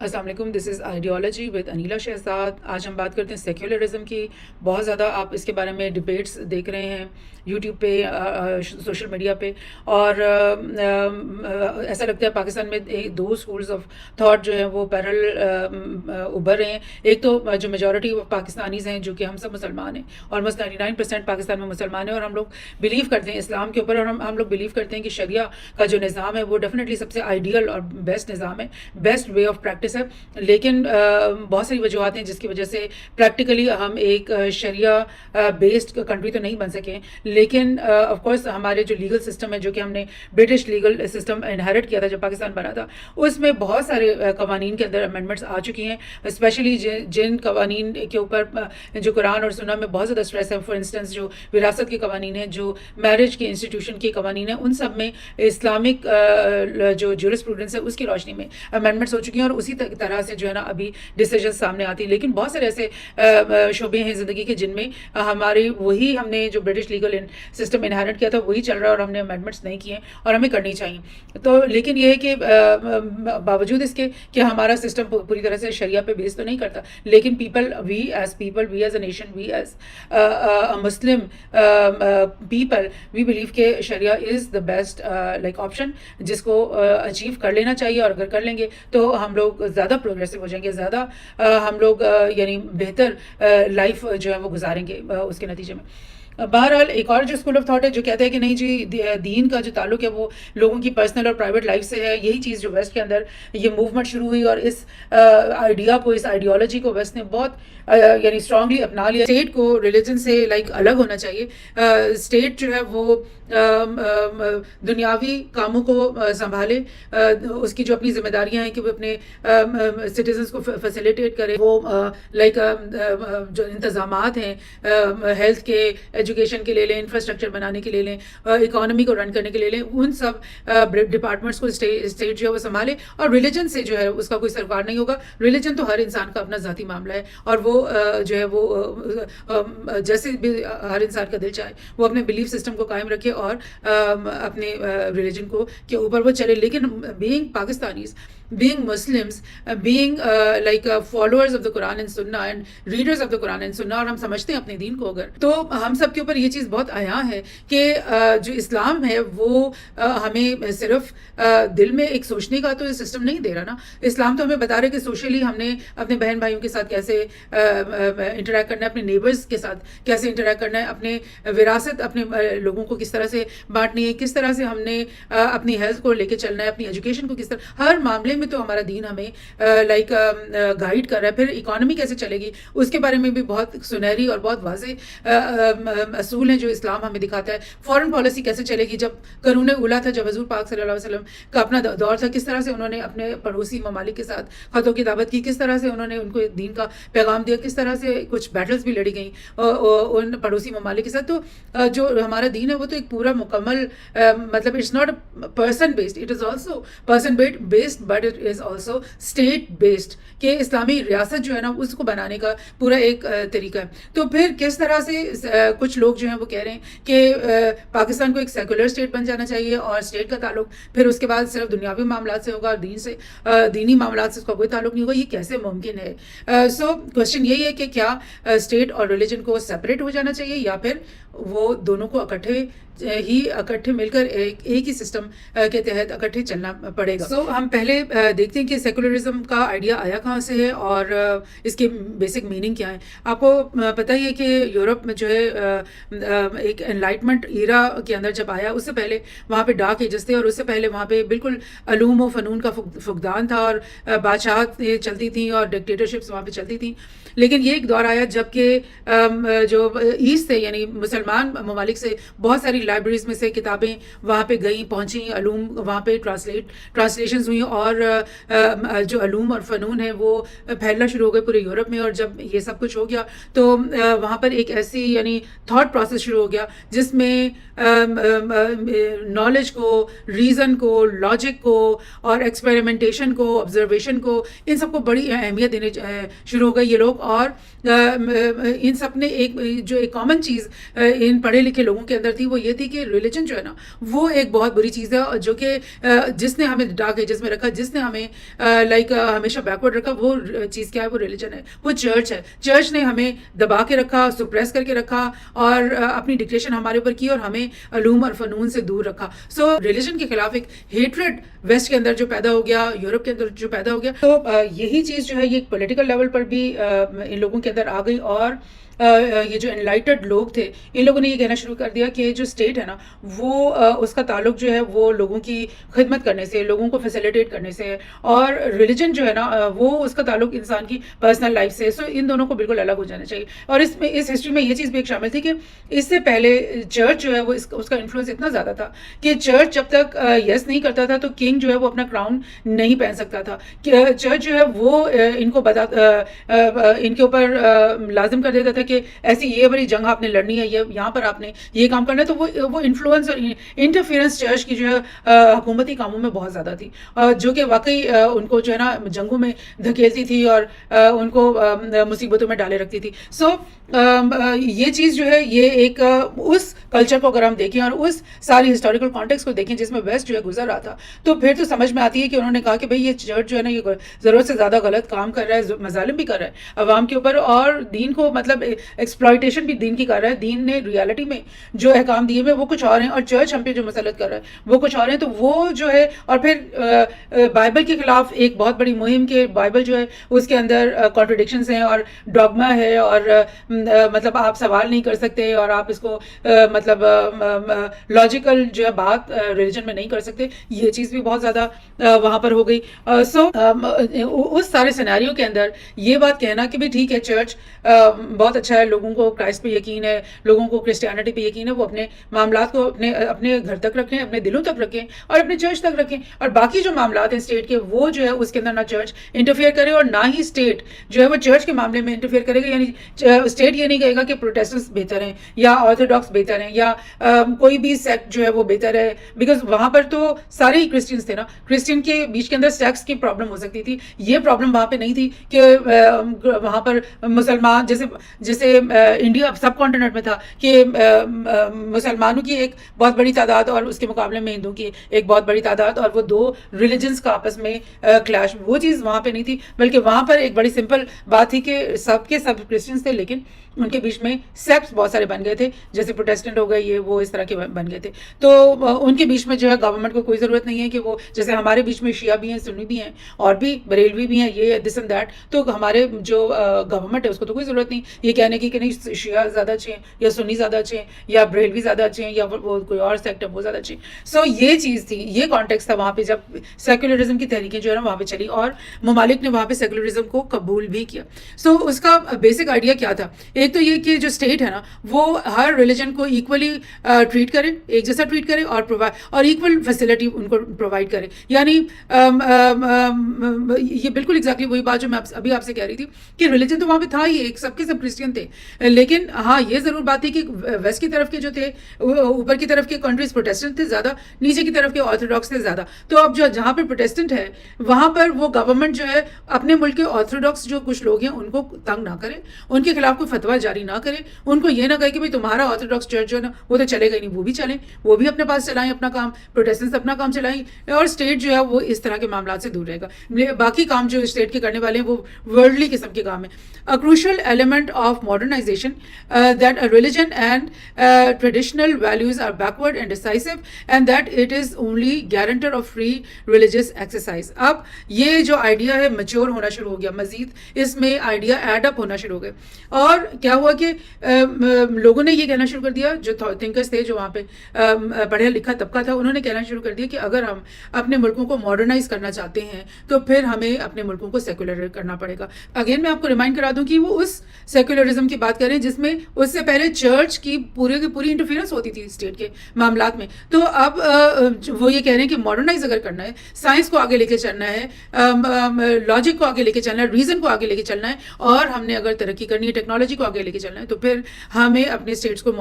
السلام علیکم، دس از ideology with Aneela Shahzad. آج ہم بات کرتے ہیں سیکولرزم کی۔ بہت زیادہ آپ اس کے بارے میں ڈبیٹس دیکھ رہے ہیں یوٹیوب پہ، سوشل میڈیا پہ، اور ایسا لگتا ہے پاکستان میں دو اسکولز آف تھاٹ جو ہیں وہ پیرل ابھر رہے ہیں۔ ایک تو جو میجورٹی آف پاکستانیز ہیں، جو کہ ہم سب مسلمان ہیں، آلموسٹ 99% پاکستان میں مسلمان ہیں، اور ہم لوگ بلیو کرتے ہیں اسلام کے اوپر، اور ہم لوگ بلیو کرتے ہیں کہ شریعہ کا جو نظام ہے وہ ڈیفینیٹلی سب سے آئیڈیل اور بیسٹ نظام ہے، بیسٹ وے آف پریکٹس ہے۔ لیکن بہت ساری وجوہات ہیں جس کی وجہ سے پریکٹیکلی ہم ایک شریعہ بیسڈ کنٹری تو نہیں بن سکے، لیکن آف کورس ہمارے جو لیگل سسٹم ہے، جو کہ ہم نے برٹش لیگل سسٹم انہیرٹ کیا تھا جب پاکستان بنا تھا، اس میں بہت سارے قوانین کے اندر امینڈمنٹس آ چکی ہیں، اسپیشلی جن قوانین کے اوپر جو قرآن اور سنہ میں بہت زیادہ اسٹریس ہے۔ فار انسٹنس جو وراثت کے قوانین ہیں، جو میرج کے انسٹیٹیوشن کے قوانین ہیں، ان سب میں اسلامک جو جورسپروڈنس ہے اس کی روشنی میں امینڈمنٹس ہو چکی ہیں، اور اسی طرح سے جو ہے نا ابھی ڈیسیجن سامنے آتی ہیں۔ لیکن بہت سارے ایسے شعبے ہیں زندگی کے جن میں ہماری وہی ہم نے جو برٹش لیگل سسٹم انہیرٹ کیا تھا وہی چل رہا ہے، اور ہم نے امینڈمنٹس نہیں کیے، اور ہمیں کرنی چاہیے۔ تو لیکن یہ ہے کہ باوجود اس کے کہ ہمارا سسٹم پوری طرح سے شریعہ پہ بیس تو نہیں کرتا، لیکن we as a nation, we as Muslim people, we believe کہ شریعہ is the best like option, جس کو اچیو کر لینا چاہیے، اور اگر کر لیں گے تو ہم لوگ زیادہ پروگریسو ہو جائیں گے، زیادہ ہم لوگ یعنی بہتر لائف جو ہے وہ گزاریں گے اس کے نتیجے میں۔ بہرحال ایک اور جو اسکول آف تھاٹ ہے جو کہتا ہے کہ نہیں جی، دین کا جو تعلق ہے وہ لوگوں کی پرسنل اور پرائیویٹ لائف سے ہے۔ یہی چیز جو ویسٹ کے اندر یہ موومنٹ شروع ہوئی، اور اس آئیڈیا کو، اس آئیڈیالوجی کو ویسٹ نے بہت یعنی اسٹرانگلی اپنا لیا۔ اسٹیٹ کو ریلیجن سے لائک الگ ہونا چاہیے۔ اسٹیٹ جو ہے وہ دنیاوی کاموں کو سنبھالے، اس کی جو اپنی ذمہ داریاں ہیں کہ وہ اپنے سٹیزنس کو فیسیلیٹیٹ کرے، وہ لائک جو انتظامات ہیں ہیلتھ کے، ایجوکیشن کے لے لیں، انفراسٹرکچر بنانے کے لے لیں، اکانومی کو رن کرنے کے لے لیں، ان سب ڈپارٹمنٹس کو اسٹیٹ جو ہے وہ سنبھالے۔ اور ریلیجن سے جو ہے اس کا کوئی سرکار نہیں ہوگا۔ ریلیجن تو ہر انسان کا اپنا ذاتی معاملہ ہے، اور وہ جو ہے وہ جیسے بھی ہر انسان کا دل چاہے وہ اپنے بلیف سسٹم کو قائم رکھے اور اپنے ریلیجن کو کے اوپر وہ چلے۔ لیکن being Pakistanis, being Muslims, being like followers of the Quran and Sunnah and readers of the Quran and Sunnah، اور ہم سمجھتے ہیں اپنے دین کو، اگر تو ہم سب کے اوپر یہ چیز بہت عیاں ہے کہ جو اسلام ہے وہ ہمیں صرف دل میں ایک سوچنے کا تو سسٹم نہیں دے رہا نا۔ اسلام تو ہمیں بتا رہے کہ سوشلی ہم نے اپنے بہن بھائیوں کے ساتھ کیسے انٹریکٹ کرنا ہے، اپنے نیبرز کے ساتھ کیسے انٹریکٹ کرنا ہے، اپنے وراثت اپنے لوگوں کو کس طرح سے بانٹنی ہے، کس طرح سے ہم نے اپنی ہیلتھ کو لے کے چلنا ہے، اپنی ایجوکیشن کو کس طرح، ہر معاملے میں تو ہمارا دین ہمیں لائک گائیڈ کر رہا ہے۔ پھر اکانومی کیسے چلے گی اس کے بارے میں بھی بہت سنہری اور بہت واضح اصول ہیں جو اسلام ہمیں دکھاتا ہے۔ فارن پالیسی کیسے چلے گی، جب قرون اولیٰ تھا، جب حضور پاک صلی اللہ علیہ وسلم کا اپنا دور تھا، کس طرح سے انہوں نے اپنے پڑوسی ممالک کے ساتھ خطوں کی دعوت کی، کس طرح سے انہوں نے ان کو دین کا پیغام دیا، کس طرح سے کچھ بیٹلز بھی لڑی گئیں ان پڑوسی ممالک کے ساتھ۔ تو جو ہمارا دین ہے وہ تو ایک پورا مکمل مطلب it's not person based, it is also person based, but it is also state based, کہ اسلامی ریاست جو ہے نا اس کو بنانے کا پورا ایک طریقہ ہے۔ تو پھر کس طرح سے کچھ لوگ جو ہیں وہ کہہ رہے ہیں کہ پاکستان کو ایک سیکولر اسٹیٹ بن جانا چاہیے، اور اسٹیٹ کا تعلق پھر اس کے بعد صرف دنیاوی معاملات سے ہوگا، اور دینی معاملات سے اس کا کوئی تعلق نہیں ہوگا۔ یہ کیسے ممکن ہے؟ سو کوشچن یہی ہے کہ کیا اسٹیٹ اور ریلیجن کو سپریٹ ہو جانا چاہیے، یا پھر وہ دونوں کو اکٹھے مل کر ایک ہی سسٹم کے تحت اکٹھے چلنا پڑے گا۔ سو ہم پہلے دیکھتے ہیں کہ سیکولرزم کا آئیڈیا آیا کہاں سے ہے، اور اس کے بیسک میننگ کیا ہے۔ آپ کو پتہ ہی ہے کہ یورپ میں جو ہے ایک انلائٹمنٹ ایرا کے اندر جب آیا، اس سے پہلے وہاں پہ ڈارک ایجز تھے، اور اس سے پہلے وہاں پہ بالکل علوم و فنون کا فقدان تھا، اور بادشاہت چلتی تھیں اور ڈکٹیٹرشپس وہاں پہ چلتی تھیں۔ لیکن یہ ایک دور آیا جب کہ جو ایسٹ سے یعنی مسلمان ممالک سے بہت ساری لائبریریز میں سے کتابیں وہاں پہ پہنچیں، علوم وہاں پہ ٹرانسلیشنز ہوئیں، اور جو علوم اور فنون ہے وہ پھیلنا شروع ہو گئے پورے یورپ میں۔ اور جب یہ سب کچھ ہو گیا تو وہاں پر ایک ایسی یعنی تھاٹ پروسیس شروع ہو گیا جس میں نالج کو، ریزن کو، لاجک کو، اور ایکسپیریمنٹیشن کو، آبزرویشن کو، ان سب کو بڑی اہمیت دینے شروع ہو گئے یہ لوگ۔ اور ان سب نے ایک کامن چیز ان پڑھے لکھے لوگوں کے اندر تھی وہ یہ تھی کہ ریلیجن جو ہے نا وہ ایک بہت بری چیز ہے، جو کہ جس نے ہمیں ڈارک ایجز میں رکھا، جس نے ہمیں لائک ہمیشہ بیکورڈ رکھا، وہ چیز کیا ہے؟ وہ ریلیجن ہے، وہ چرچ ہے. چرچ نے ہمیں دبا کے رکھا، سپریس کر کے رکھا، اور اپنی ڈکٹیشن ہمارے اوپر کی اور ہمیں علوم اور فنون سے دور رکھا. سو ریلیجن کے خلاف ایک ہیٹریڈ ویسٹ کے اندر جو پیدا ہو گیا، یورپ کے اندر جو پیدا ہو گیا، تو یہی چیز جو ہے یہ پولیٹیکل لیول پر بھی ان لوگوں کے اندر آ گئی. اور یہ جو انلائٹڈ لوگ تھے ان لوگوں نے یہ کہنا شروع کر دیا کہ جو اسٹیٹ ہے نا وہ اس کا تعلق جو ہے وہ لوگوں کی خدمت کرنے سے، لوگوں کو فیسیلیٹیٹ کرنے سے ہے، اور ریلیجن جو ہے نا وہ اس کا تعلق انسان کی پرسنل لائف سے. سو ان دونوں کو بالکل الگ ہو جانا چاہیے. اور اس ہسٹری میں یہ چیز بھی ایک شامل تھی کہ اس سے پہلے چرچ جو ہے وہ اس کا انفلوئنس اتنا زیادہ تھا کہ چرچ جب تک یس نہیں کرتا تھا تو کنگ جو ہے وہ اپنا کراؤن نہیں پہن سکتا تھا. چرچ جو ہے وہ ان کو ان کے اوپر لازم کر دیتا تھا کہ ایسی یہ بڑی جنگ آپ نے لڑنی ہے، یہاں پر آپ نے یہ کام کرنا ہے. تو وہ انفلوئنس اور انٹرفیئرنس چرچ کی جو ہے حکومتی کاموں میں بہت زیادہ تھی، جو کہ واقعی ان کو جو ہے نا جنگوں میں دھکیلتی تھی اور ان کو مصیبتوں میں ڈالے رکھتی تھی. سو یہ چیز جو ہے یہ ایک اس کلچر کو اگر ہم دیکھیں اور اس ساری ہسٹوریکل کانٹیکس کو دیکھیں جس میں ویسٹ جو ہے گزر رہا تھا، تو پھر تو سمجھ میں آتی ہے کہ انہوں نے کہا کہ بھئی یہ چرچ جو ہے نا یہ ضرورت سے زیادہ غلط کام کر رہا ہے، مظالم بھی کر رہا ہے عوام کے اوپر، اور دین کو مطلب ایکسپلائٹیشن بھی دین کی کر رہا ہے. دین نے ریالٹی میں جو احکام دیے ہوئے وہ کچھ اور ہیں، اور چرچ ہم پہ جو مسلط کر رہا ہے وہ کچھ اور ہیں. تو وہ جو ہے، اور پھر بائبل کے خلاف ایک بہت بڑی مہم کہ بائبل جو ہے اس کے اندر کانٹرڈکشنز ہیں اور ڈوگما ہے، اور مطلب آپ سوال نہیں کر سکتے، اور آپ اس کو مطلب لاجیکل جو ہے بات ریلیجن میں نہیں کر سکتے. یہ چیز بھی بہت زیادہ وہاں پر ہو گئی. سو اس سارے سیناریو کے اندر یہ بات کہنا کہ بھی ٹھیک ہے چرچ بہت اچھا ہے، لوگوں کو کرائسٹ پہ یقین ہے، لوگوں کو کرسچینٹی پہ یقین ہے، وہ اپنے معاملات کو اپنے گھر تک رکھیں، اپنے دلوں تک رکھیں اور اپنے چرچ تک رکھیں، اور باقی جو معاملات ہیں اسٹیٹ کے وہ جو ہے اس کے اندر نہ چرچ انٹرفیئر کرے اور نہ ہی اسٹیٹ جو ہے وہ چرچ کے معاملے میں انٹرفیئر کرے گا. یعنی اسٹیٹ یہ نہیں کہے گا کہ پروٹیسٹنٹس بہتر ہیں یا آرتھوڈاکس بہتر ہیں یا کوئی بھی سیکٹ جو ہے وہ بہتر ہے، بیکاز وہاں پر تو سارے ہی کرسچنس تھے نا. کرسچن کے بیچ کے اندر سیکس کی پرابلم ہو سکتی تھی، یہ پرابلم وہاں پہ نہیں تھی کہ وہاں پر مسلمان جیسے انڈیا سب کانٹیننٹ میں تھا کہ مسلمانوں کی ایک بہت بڑی تعداد اور اس کے مقابلے میں ہندو کی ایک بہت بڑی تعداد، اور وہ دو ریلیجنس کا آپس میں کلیش، وہ چیز وہاں پہ نہیں تھی. بلکہ وہاں پر ایک بڑی سمپل بات تھی کہ سب کے سب کرسچنس تھے، لیکن ان کے بیچ میں سیکٹس بہت سارے بن گئے تھے، جیسے پروٹیسٹنٹ ہو گئے، یہ وہ اس طرح کے بن گئے تھے. تو ان کے بیچ میں جو ہے گورنمنٹ کو کوئی ضرورت نہیں ہے کہ وہ جیسے ہمارے بیچ میں شیعہ بھی ہیں، سنی بھی ہیں، اور بھی بریلوی بھی ہیں، یہ دس اینڈ دیٹ. تو ہمارے جو گورنمنٹ ہے اس کو تو کوئی ضرورت نہیں یہ کہنے کی کہ نہیں شیعہ زیادہ اچھے ہیں یا سنی زیادہ اچھے ہیں یا بریلوی زیادہ اچھے ہیں یا وہ کوئی اور سیکٹ ہے وہ زیادہ اچھے ہیں. سو یہ چیز تھی، یہ کانٹیکس تھا وہاں پہ جب سیکولرزم کی تحریکیں جو ہے نا وہاں پہ چلی اور ممالک نے وہاں پہ سیکولرزم کو قبول بھی کیا. سو اس کا بیسک آئیڈیا کیا تھا؟ ایک تو یہ کہ جو اسٹیٹ ہے نا وہ ہر ریلیجن کو ایکولی ٹریٹ کرے، ایک جیسا ٹریٹ کرے اور ایکول فیسلٹی ان کو پرووائڈ کرے. یعنی یہ بالکل ایگزیکٹلی وہی بات جو میں ابھی آپ سے کہہ رہی تھی کہ ریلیجن تو وہاں پہ تھا ہی ایک، سب کے سب کرسچین تھے، لیکن ہاں یہ ضرور بات تھی کہ ویسٹ کی طرف کے جو تھے، اوپر کی طرف کے کنٹریز پروٹیسٹنٹ تھے زیادہ، نیچے کی طرف کے آرتھوڈاکس تھے زیادہ. تو اب جہاں پہ پروٹیسٹنٹ ہے وہاں پر وہ گورنمنٹ جو ہے اپنے ملک کے آرتھوڈاکس جو کچھ لوگ ہیں ان کو تنگ نہ کرے، ان کے خلاف کوئی فتویٰ جاری نہ کرے، ان کو یہ نہ کہے کہ بھائی تمہارا آرتھوڈاکس چرچ جو ہے نا وہ تو چلے گا ہی نہیں، وہ بھی چلیں، وہ بھی اپنے پاس چلائیں اپنا کام، پروٹیسٹنٹس اپنا کام چلائیں، اور اسٹیٹ جو ہے وہ اس طرح کے معاملات سے دور رہے گا. باقی کام جو اسٹیٹ کے کرنے والے ہیں وہ ورلڈلی قسم کے کام ہیں. A crucial element of modernization that a religion and traditional values are backward and decisive and that it is only guarantor of free religious exercise. اب یہ جو آئیڈیا ہے میچور ہونا شروع ہو گیا، مزید اس میں آئیڈیا ایڈ اپ ہونا شروع ہو گئے. اور کیا ہوا کہ لوگوں نے یہ کہنا شروع کر دیا، جو تھنکرز تھے جو وہاں پہ پڑھا لکھا طبقہ تھا، انہوں نے کہنا شروع کر دیا کہ اگر ہم اپنے ملکوں کو ماڈرنائز کرنا چاہتے ہیں تو پھر ہمیں اپنے ملکوں کو سیکولر کرنا پڑے گا. اگین میں آپ کو ریمائنڈ کرا دوں کہ وہ اس سیکولرزم کی بات کریں جس میں اس سے پہلے چرچ کی پوری انٹرفیئرنس ہوتی تھی اسٹیٹ کے معاملات میں. تو اب وہ یہ کہہ رہے ہیں کہ ماڈرنائز اگر کرنا ہے، سائنس کو آگے لے کے چلنا ہے، لاجک کو آگے لے کے چلنا ہے، ریزن کو آگے لے کے چلنا ہے، اور ہم نے اگر ترقی کرنی ہے، ٹیکنالوجی کو آگے لے کے چلنا ہے، تو پھر ہمیں اپنے اسٹیٹس کو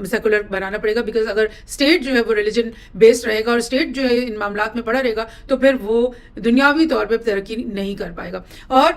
سیکولر بنانا پڑے گا. بیکاز اگر اسٹیٹ جو ہے وہ ریلیجن بیسڈ رہے گا اور اسٹیٹ جو ہے ان معاملات میں پڑا رہے گا تو پھر وہ دنیاوی طور پہ ترقی نہیں کر پائے گا. اور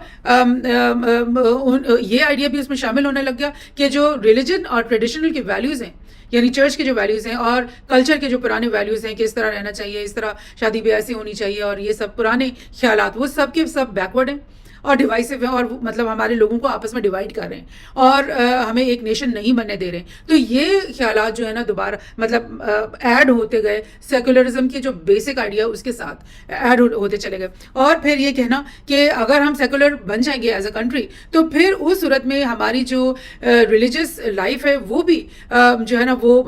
یہ آئیڈیا بھی اس میں شامل ہونے لگ گیا کہ جو ریلیجن اور ٹریڈیشنل کی ویلیوز ہیں, یعنی چرچ کے جو ویلیوز ہیں اور کلچر کے جو پرانے ویلیوز ہیں کہ اس طرح رہنا چاہیے, اس طرح شادی بیاہ ایسی ہونی چاہیے, اور یہ سب پرانے خیالات وہ سب کے سب بیکورڈ ہیں اور ڈیوائسو ہیں, اور مطلب ہمارے لوگوں کو آپس میں ڈیوائڈ کر رہے ہیں اور ہمیں ایک نیشن نہیں بننے دے رہے ہیں. تو یہ خیالات جو ہے نا دوبارہ مطلب ایڈ ہوتے گئے سیکولرزم کے جو بیسک آئیڈیا اس کے ساتھ ایڈ ہوتے چلے گئے. اور پھر یہ کہنا کہ اگر ہم سیکولر بن جائیں گے ایز اے کنٹری تو پھر اس صورت میں ہماری جو ریلیجس لائف ہے وہ بھی جو ہے نا وہ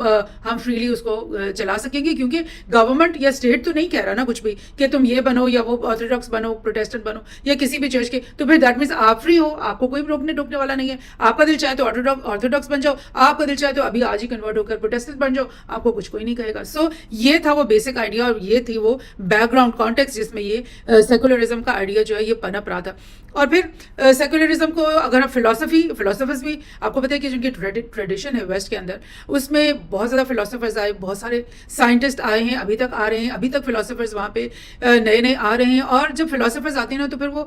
ہم فریلی اس کو چلا سکیں گے, کیونکہ گورنمنٹ یا اسٹیٹ تو نہیں کہہ رہا نا کچھ بھی کہ تم یہ بنو یا وہ آرتھوڈاکس بنو, پروٹیسٹنٹ بنو یا کسی بھی چرچ کے, تو پھر دیٹ مینس آپ فری ہو, آپ کو کوئی ٹوکنے والا نہیں ہے. آپ کا دل چاہے تو آرتھوڈاکس بن جاؤ, آپ کا دل چاہے تو ابھی آج ہی کنورٹ ہو کر پروٹیسٹنٹ بن جاؤ, آپ کو کچھ کوئی نہیں کہے گا. سو یہ تھا وہ بیسک آئیڈیا اور یہ تھی وہ بیک گراؤنڈ کانٹیکس جس میں یہ سیکولرزم کا آئیڈیا جو ہے یہ پنپ رہا تھا. اور پھر سیکولرزم کو اگر آپ فلاسفرز بھی آپ کو پتہ ہے کہ جن کی ٹریڈیشن ہے ویسٹ کے اندر, اس میں بہت زیادہ فلاسفرز آئے, بہت سارے سائنٹسٹ آئے ہیں, ابھی تک آ رہے ہیں, ابھی تک فلاسفرز وہاں پہ نئے نئے آ رہے ہیں. اور جب فلاسفرز آتے ہیں نا تو پھر وہ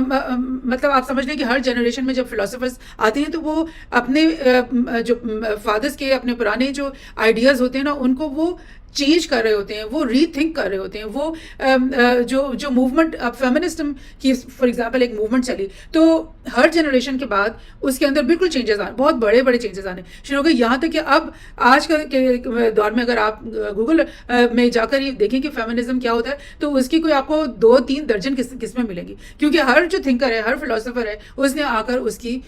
مطلب آپ سمجھ لیں کہ ہر جنریشن میں جب فلاسفرز آتے ہیں تو وہ اپنے جو فادرز کے اپنے پرانے جو آئیڈیاز ہوتے ہیں نا ان کو وہ چینج کر رہے ہوتے ہیں, وہ ری تھنک کر رہے ہوتے ہیں. وہ جو موومنٹ اب فیمنسٹم کی فار ایگزامپل ایک موومنٹ چلی تو ہر جنریشن کے بعد اس کے اندر بالکل چینجز آنے, بہت بڑے بڑے چینجز آنے شروع ہو گئے, یہاں تک کہ اب آج کے دور میں اگر آپ گوگل میں جا کر یہ دیکھیں کہ فیمنزم کیا ہوتا ہے تو اس کی کوئی آپ کو 2-3 درجن قسمیں ملیں گی, کیونکہ ہر جو تھنکر ہے, ہر فلاسفر ہے, اس نے آ کر اس کی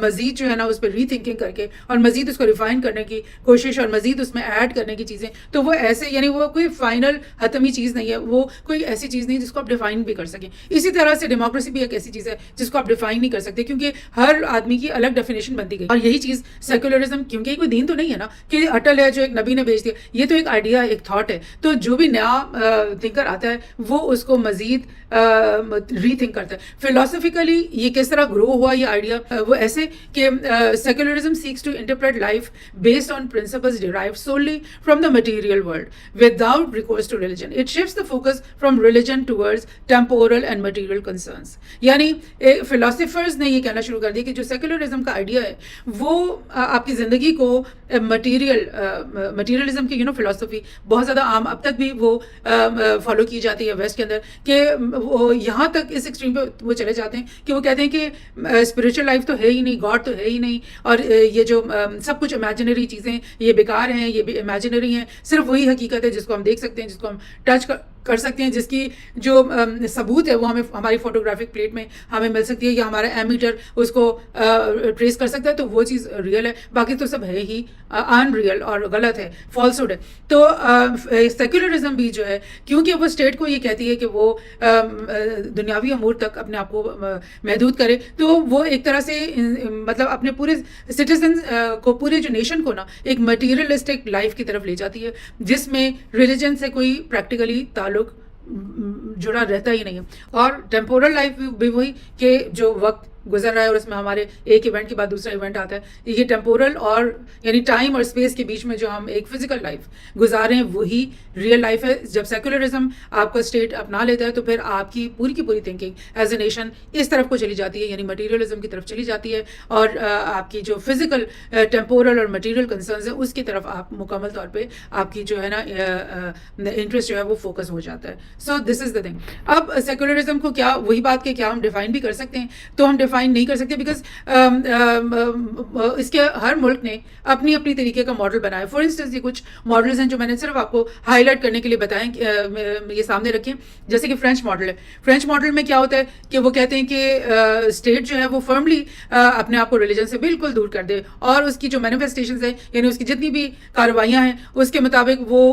مزید جو ہے نا اس پہ ری تھنکنگ کر کے اور مزید اس کو ریفائن کرنے کی کوشش اور مزید اس میں ایڈ کرنے کی چیزیں, تو وہ ایسے یعنی وہ کوئی فائنل حتمی چیز نہیں ہے, وہ کوئی ایسی چیز نہیں جس کو آپ ڈیفائن بھی کر سکیں. اسی طرح سے ڈیموکریسی بھی ایک ایسی چیز ہے جس کو آپ ڈیفائن نہیں کر سکتے, کیونکہ ہر آدمی کی الگ ڈیفینیشن بنتی گئی. اور یہی چیز سیکولرزم, کیونکہ یہ کوئی دین تو نہیں ہے نا کہ اٹل ہے جو ایک نبی نے بھیج دیا, یہ تو ایک آئیڈیا, ایک تھاٹ ہے. تو جو بھی نیا تھنکر آتا ہے وہ اس کو مزید ری تھنک کرتا ہے. فلاسفیکلی یہ کس طرح گرو ہوا یہ آئیڈیا, وہ ایسے کہ secularism seeks to interpret life based on principles derived solely from the material world without recourse to religion. It shifts the focus from religion towards temporal and material concerns. یعنی philosophers نے یہ کہنا شروع کر دیا کہ جو سیکولرزم کا آئیڈیا ہے وہ آپ کی زندگی کو مٹیریلزم کی فلاسفی بہت زیادہ عام اب تک بھی وہ فالو کی جاتی ہے ویسٹ کے اندر, کہ وہ یہاں تک اس ایکسٹریم پہ وہ چلے جاتے ہیں کہ وہ کہتے ہیں کہ اسپریچل لائف تو ہے ہی نہیں, گاڈ تو ہے ہی نہیں, اور یہ جو سب کچھ امیجنری چیزیں یہ بیکار ہیں, یہ بھی امیجنری ہیں, صرف وہی حقیقت ہے جس کو ہم دیکھ سکتے ہیں, جس کو ہم ٹچ کر سکتے ہیں, جس کی جو ثبوت ہے وہ ہمیں ہماری فوٹوگرافک پلیٹ میں ہمیں مل سکتی ہے, یا ہمارا ایمیٹر اس کو ٹریس کر سکتا ہے, تو وہ چیز ریئل ہے, باقی تو سب ہے ہی ان ریئل اور غلط ہے, فالسہڈ ہے. تو سیکولرزم بھی جو ہے کیونکہ وہ اسٹیٹ کو یہ کہتی ہے کہ وہ دنیاوی امور تک اپنے آپ کو محدود کرے, تو وہ ایک طرح سے مطلب اپنے پورے سٹیزن کو, پورے جو نیشن کو نا ایک مٹیریلسٹک لائف کی طرف لے جاتی ہے جس میں ریلیجن سے کوئی پریکٹیکلی تعلق جڑا رہتا ہی نہیں ہے. اور ٹیمپورل لائف بھی وہی کہ جو وقت گزر رہا ہے اور اس میں ہمارے ایک ایونٹ کے بعد دوسرا ایونٹ آتا ہے, یہ ٹیمپورل اور یعنی ٹائم اور اسپیس کے بیچ میں جو ہم ایک فزیکل لائف گزار رہے ہیں وہی ریئل لائف ہے. جب سیکولرزم آپ کا اسٹیٹ اپنا لیتا ہے تو پھر آپ کی پوری تھنکنگ ایز اے نیشن اس طرف کو چلی جاتی ہے, یعنی مٹیریلزم کی طرف چلی جاتی ہے, اور آپ کی جو فزیکل ٹیمپورل اور مٹیریل کنسرنز ہیں اس کی طرف آپ مکمل طور پہ آپ کی جو ہے نا انٹرسٹ جو ہے وہ فوکس ہو جاتا ہے. سو دس از دا تھنگ. اب سیکولرزم کو کیا وہی بات کہ کیا ہم ڈیفائن بھی کر سکتے ہیں, تو ہم ڈیفائن نہیں کر سکتے, بیکاز اس کے ہر ملک نے اپنی طریقے کا ماڈل بنایا. فار انسٹنس یہ کچھ ماڈلز ہیں جو میں نے صرف آپ کو ہائی لائٹ کرنے کے لیے بتائیں, یہ سامنے رکھیں. جیسے کہ فرینچ ماڈل ہے. فرینچ ماڈل میں کیا ہوتا ہے کہ وہ کہتے ہیں کہ اسٹیٹ جو ہے وہ فرملی اپنے آپ کو ریلیجن سے بالکل دور کر دے, اور اس کی جو مینیفیسٹیشنز ہیں یعنی اس کی جتنی بھی کارروائیاں ہیں اس کے مطابق وہ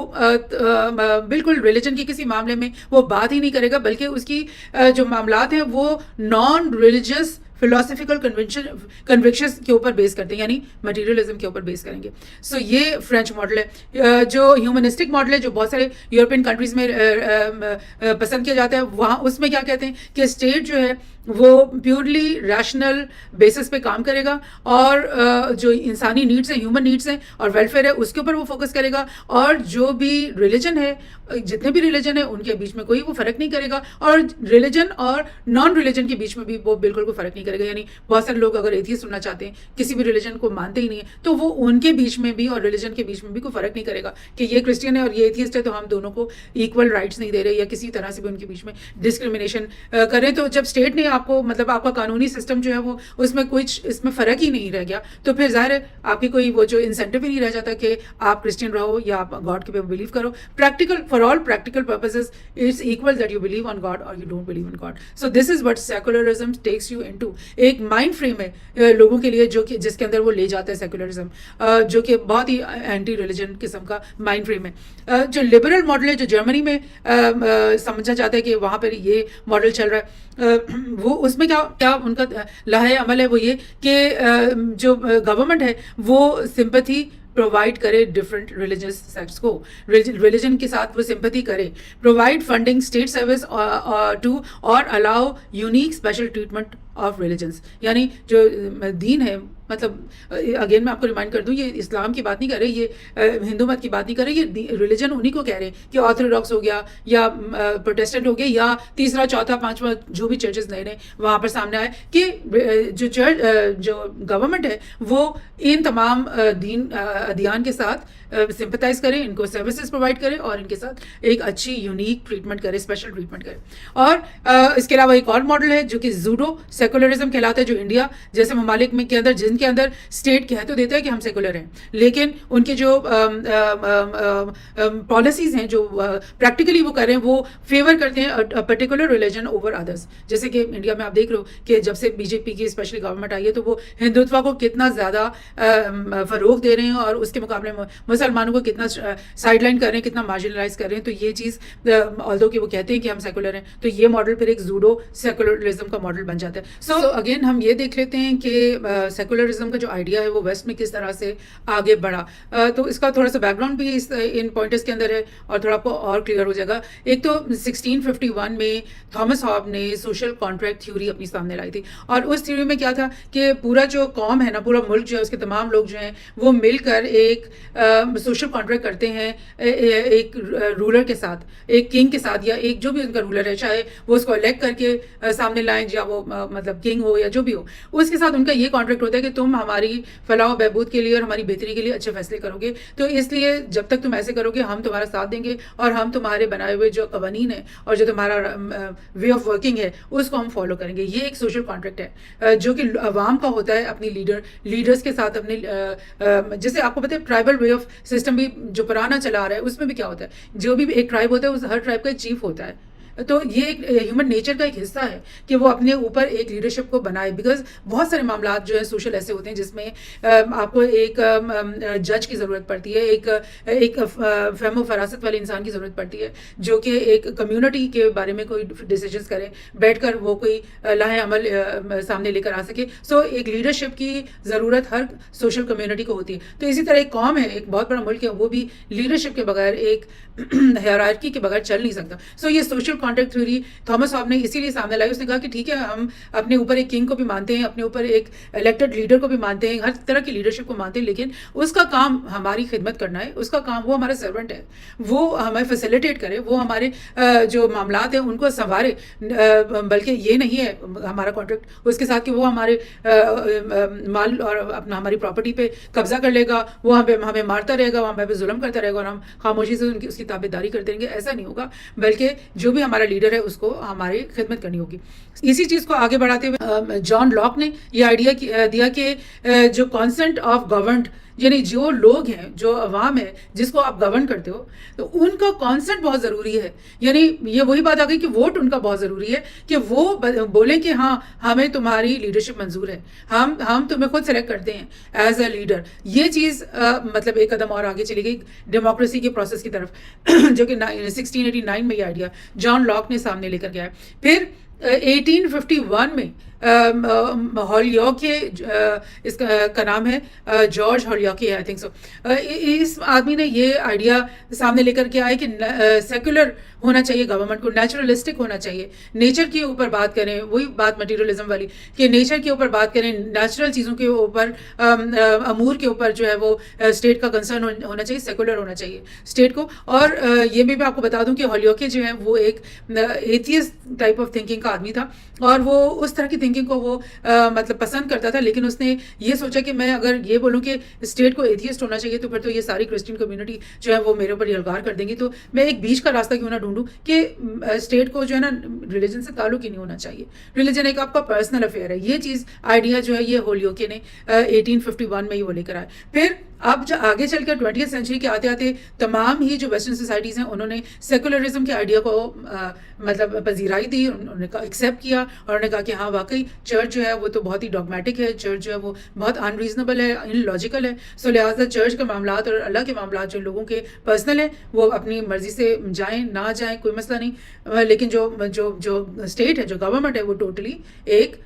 بالکل ریلیجن کی کسی معاملے میں وہ بات ہی نہیں کرے گا, بلکہ اس کی جو معاملات ہیں وہ نان ریلیجس فلاسفیکل کنوکشنز کے اوپر بیس کرتے ہیں, یعنی مٹیریلزم کے اوپر بیس کریں گے. سو یہ فرینچ ماڈل ہے. جو ہیومنسٹک ماڈل ہے جو بہت سارے یورپین کنٹریز میں پسند کیا جاتا ہے, وہاں اس میں کیا کہتے ہیں کہ اسٹیٹ جو ہے وہ پیورلی ریشنل بیسس پہ کام کرے گا اور جو انسانی نیڈس ہیں, ہیومن نیڈس ہیں اور ویلفیئر ہے, اس کے اوپر وہ فوکس کرے گا. اور جو بھی ریلیجن ہے, جتنے بھی ریلیجن ہیں ان کے بیچ میں کوئی وہ فرق نہیں کرے گا, اور ریلیجن اور نان ریلیجن کے بیچ میں بھی وہ بالکل کوئی فرق نہیں کرے گا. یعنی بہت سارے لوگ اگر ایتھیسٹ سننا چاہتے ہیں, کسی بھی ریلیجن کو مانتے ہی نہیں ہیں, تو وہ ان کے بیچ میں بھی اور ریلیجن کے بیچ میں بھی کوئی فرق نہیں کرے گا کہ یہ کرسچین ہے اور یہ ایتھیسٹ ہے, تو ہم دونوں کو ایکول رائٹس نہیں دے رہے, یا کسی طرح سے بھی ان کے بیچ میں ڈسکریمنیشن کریں. تو جب اسٹیٹ نے آپ کو, مطلب آپ کا قانونی سسٹم جو ہے وہ اس میں کچھ اس میں فرق ہی نہیں رہ گیا, تو پھر ظاہر ہے آپ کی کوئی وہ جو انسینٹیو ہی نہیں رہ جاتا کہ آپ کرسچین رہو یا آپ گاڈ کے پہ بلیو کرو. Practical, for all practical purposes it's equal that you believe on God or you don't believe in God. So this is what secularism takes you into. ایک مائنڈ فریم ہے لوگوں کے لیے جو کہ جس کے اندر وہ لے جاتا ہے سیکولرزم, جو کہ بہت ہی اینٹی ریلیجن قسم کا مائنڈ فریم ہے. جو لبرل ماڈل ہے جو جرمنی میں سمجھا جاتا ہے کہ وہاں پر یہ ماڈل چل رہا ہے, وہ اس میں کیا ان کا لاہے عمل ہے, وہ یہ کہ جو گورنمنٹ ہے وہ سمپتھی پرووائڈ کرے ڈفرینٹ ریلیجس سیکٹس کو, ریلیجن کے ساتھ وہ سمپتھی کرے, provide funding state service to اور allow unique special treatment of religions. یعنی جو دین ہے, مطلب اگین میں آپ کو ریمائنڈ کر دوں, یہ اسلام کی بات نہیں کر رہے, یہ ہندو مت کی بات نہیں کر رہے, یہ ریلیجن انہی کو کہہ رہے ہیں کہ آرتھوڈاکس ہو گیا یا پروٹیسٹنٹ ہو گیا یا تیسرا چوتھا پانچواں جو بھی چرچز نئے نئے وہاں پر سامنے آئے, کہ جو گورنمنٹ ہے وہ ان تمام ادیان کے ساتھ سمپتائز کرے, ان کو سروسز پرووائڈ کرے اور ان کے ساتھ ایک اچھی یونیک ٹریٹمنٹ کرے, اسپیشل ٹریٹمنٹ کرے. اور اس کے علاوہ ایک اور ماڈل ہے جو کہ زوڈو سیکولرزم کہلاتا ہے, جو انڈیا جیسے ممالک میں کے اندر, جن کے اندر اسٹیٹ کہہ تو دیتا ہے کہ ہم سیکولر ہیں, لیکن ان کے جو پالیسیز ہیں جو پریکٹیکلی وہ کر رہے ہیں وہ فیور کرتے ہیں پرٹیکولر ریلیجن اوور ادرس. جیسے کہ انڈیا میں آپ دیکھ رہے ہو کہ جب سے بی جے پی کی اسپیشلی گورنمنٹ آئی ہے تو وہ ہندوتوا کو کتنا زیادہ فروغ دے رہے ہیں اور اس کے مقابلے میں مسلمانوں کو کتنا سائڈ لائن کر رہے ہیں, کتنا مارجنلائز کر رہے ہیں. تو یہ چیز آلدو کہ وہ کہتے ہیں کہ ہم سیکولر ہیں, تو یہ ماڈل پھر ایک زوڈو سیکولرزم کا ماڈل بن جاتا ہے. سو اگین ہم یہ دیکھ لیتے ہیں کہ سیکولرزم کا جو آئیڈیا ہے وہ ویسٹ میں کس طرح سے آگے بڑھا. تو اس کا تھوڑا سا بیک گراؤنڈ بھی ان پوائنٹس کے اندر ہے اور تھوڑا آپ کو اور کلیئر ہو جائے گا. ایک تو 1651 میں تھامس ہاب نے سوشل کانٹریکٹ تھیوری اپنی سامنے لائی تھی, اور اس تھیوری میں کیا تھا کہ پورا جو قوم ہے نا, پورا ملک جو ہے, اس کے تمام لوگ جو ہیں وہ مل کر ایک سوشل کانٹریکٹ کرتے ہیں ایک رولر کے ساتھ, ایک کنگ کے ساتھ, یا ایک جو بھی ان کا رولر ہے, چاہے وہ اس کو الیکٹ کر کے سامنے لائیں یا وہ مطلب کنگ ہو یا جو بھی ہو, اس کے ساتھ ان کا یہ کانٹریکٹ ہوتا ہے کہ تم ہماری فلاح و بہبود کے لیے اور ہماری بہتری کے لیے اچھے فیصلے کرو گے, تو اس لیے جب تک تم ایسے کرو گے ہم تمہارا ساتھ دیں گے اور ہم تمہارے بنائے ہوئے جو قوانین ہیں اور جو تمہارا وے آف ورکنگ ہے اس کو ہم فالو کریں گے. یہ ایک سوشل کانٹریکٹ ہے جو کہ عوام کا ہوتا ہے اپنی لیڈرز کے ساتھ, اپنے جیسے آپ کو پتہ ہے ٹرائبل وے آف سسٹم بھی جو پرانا چلا آ رہا ہے, اس میں بھی کیا ہوتا ہے, جو بھی ایک ٹرائب ہوتا ہے اس ہر ٹرائب کا ایک چیف ہوتا ہے. تو یہ ایک ہیومن نیچر کا ایک حصہ ہے کہ وہ اپنے اوپر ایک لیڈرشپ کو بنائے, بیکاز بہت سارے معاملات جو ہیں سوشل ایسے ہوتے ہیں جس میں آپ کو ایک جج کی ضرورت پڑتی ہے, ایک فہم و فراست والے انسان کی ضرورت پڑتی ہے جو کہ ایک کمیونٹی کے بارے میں کوئی ڈیسیجنس کرے, بیٹھ کر وہ کوئی لاہ عمل سامنے لے کر آ سکے. سو ایک لیڈرشپ کی ضرورت ہر سوشل کمیونٹی کو ہوتی ہے. تو اسی طرح ایک قوم ہے, ایک بہت بڑا ملک ہے, وہ بھی لیڈرشپ کے بغیر, ایک ہیرارکی کے بغیر چل نہیں سکتا. سو یہ سوشل کانٹریکٹ تھیوری تھامس ہاب نے اسی لیے سامنے لائی. اس نے کہا کہ ٹھیک ہے, ہم اپنے اوپر ایک کنگ کو بھی مانتے ہیں, اپنے اوپر ایک الیکٹڈ لیڈر کو بھی مانتے ہیں, ہر طرح کی لیڈرشپ کو مانتے ہیں, لیکن اس کا کام ہماری خدمت کرنا ہے, اس کا کام, وہ ہمارا سرونٹ ہے, وہ ہمیں فیسیلیٹیٹ کرے, وہ ہمارے جو معاملات ہیں ان کو سنوارے, بلکہ یہ نہیں ہے ہمارا کانٹریکٹ اس کے ساتھ کہ وہ ہمارے مال اور اپنا ہماری پراپرٹی پہ قبضہ کر لے گا, وہ ہمیں مارتا رہے گا, وہ ہمیں پہ ظلم کرتا رہے گا اور ہم خاموشی سے اس کی تابعداری کرتے رہیں گے. ایسا نہیں ہوگا, بلکہ جو بھی ہمارا لیڈر ہے اس کو ہماری خدمت کرنی ہوگی. اسی چیز کو آگے بڑھاتے ہوئے جان لاک نے یہ آئیڈیا دیا کہ جو کانسنٹ آف گورنڈ, یعنی جو لوگ ہیں, جو عوام ہے جس کو آپ گورن کرتے ہو, تو ان کا کانسنٹ بہت ضروری ہے. یعنی یہ وہی بات آ گئی کہ ووٹ ان کا بہت ضروری ہے, کہ وہ بولیں کہ ہاں ہمیں تمہاری لیڈرشپ منظور ہے, ہم تمہیں خود سلیکٹ کرتے ہیں ایز اے لیڈر. یہ چیز مطلب ایک قدم اور آگے چلی گئی ڈیموکریسی کے پروسیس کی طرف, جو کہ 1689 میں یہ آئیڈیا جان لاک نے سامنے لے کر گیا ہے. پھر 1851 میں ہالیوکے اس کا نام ہے جارج ہالیوکے آئی تھنک سو. اس آدمی نے یہ آئیڈیا سامنے لے کر کے آئے کہ سیکولر ہونا چاہیے گورنمنٹ کو, نیچرلسٹک ہونا چاہیے, نیچر کے اوپر بات کریں, وہی بات مٹیریلزم والی کہ نیچر کے اوپر بات کریں, نیچرل چیزوں کے اوپر امور کے اوپر جو ہے وہ اسٹیٹ کا کنسرن ہونا چاہیے, سیکولر ہونا چاہیے اسٹیٹ کو. اور یہ بھی میں آپ کو بتا دوں کہ ہالیوکے جو ہے وہ ایک ایتھیسٹ ٹائپ آف تھنکنگ کا آدمی تھا, اور وہ اس طرح کی تھنکنگ کو وہ مطلب پسند کرتا تھا, لیکن اس نے یہ سوچا کہ میں اگر یہ بولوں کہ اسٹیٹ کو ایتھیسٹ ہونا چاہیے تو پھر تو یہ ساری کرسچن کمیونٹی جو ہے وہ میرے اوپر یلغار کر دیں گی, تو میں ایک بیچ کا راستہ کیوں نہ ڈھونڈوں کہ اسٹیٹ کو جو ہے نا ریلیجن سے تعلق ہی نہیں ہونا چاہیے, ریلیجن ایک آپ کا پرسنل افیئر ہے. یہ چیز آئیڈیا جو ہے یہ ہالیوکے نے 1851 میں ہی وہ لے کر آئے. پھر اب جو آگے چل کر 20th سینچری کے آتے آتے تمام ہی جو ویسٹرن سوسائٹیز ہیں انہوں نے سیکولرزم کے آئیڈیا کو مطلب پذیرائی دی, انہوں نے ایکسیپٹ کیا, اور انہوں نے کہا کہ ہاں واقعی چرچ جو ہے وہ تو بہت ہی ڈاگمیٹک ہے, چرچ جو ہے وہ بہت ان ریزنیبل ہے, ان لاجیکل ہے, سو لہٰذا چرچ کے معاملات اور اللہ کے معاملات جو لوگوں کے پرسنل ہیں وہ اپنی مرضی سے جائیں نہ جائیں کوئی مسئلہ نہیں, لیکن جو اسٹیٹ ہے, جو گورنمنٹ ہے, وہ ٹوٹلی ایک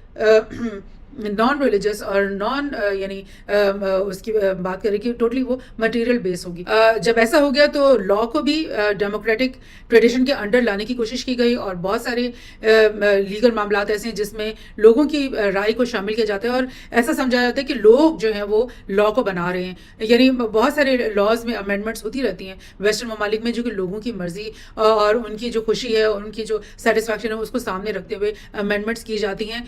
نان ریلیجس اور نان یعنی اس کی بات کریں کہ ٹوٹلی وہ مٹیریل بیس ہوگی. جب ایسا ہو گیا تو لا کو بھی ڈیموکریٹک ٹریڈیشن کے انڈر لانے کی کوشش کی گئی, اور بہت سارے لیگل معاملات ایسے ہیں جس میں لوگوں کی رائے کو شامل کیا جاتا ہے, اور ایسا سمجھا جاتا ہے کہ لوگ جو ہیں وہ لا کو بنا رہے ہیں. یعنی بہت سارے لاز میں امینڈمنٹس ہوتی رہتی ہیں ویسٹرن ممالک میں, جو کہ لوگوں کی مرضی اور ان کی جو خوشی ہے اور ان کی جو سیٹسفیکشن ہے اس کو سامنے رکھتے ہوئے امینڈمنٹس کی جاتی ہیں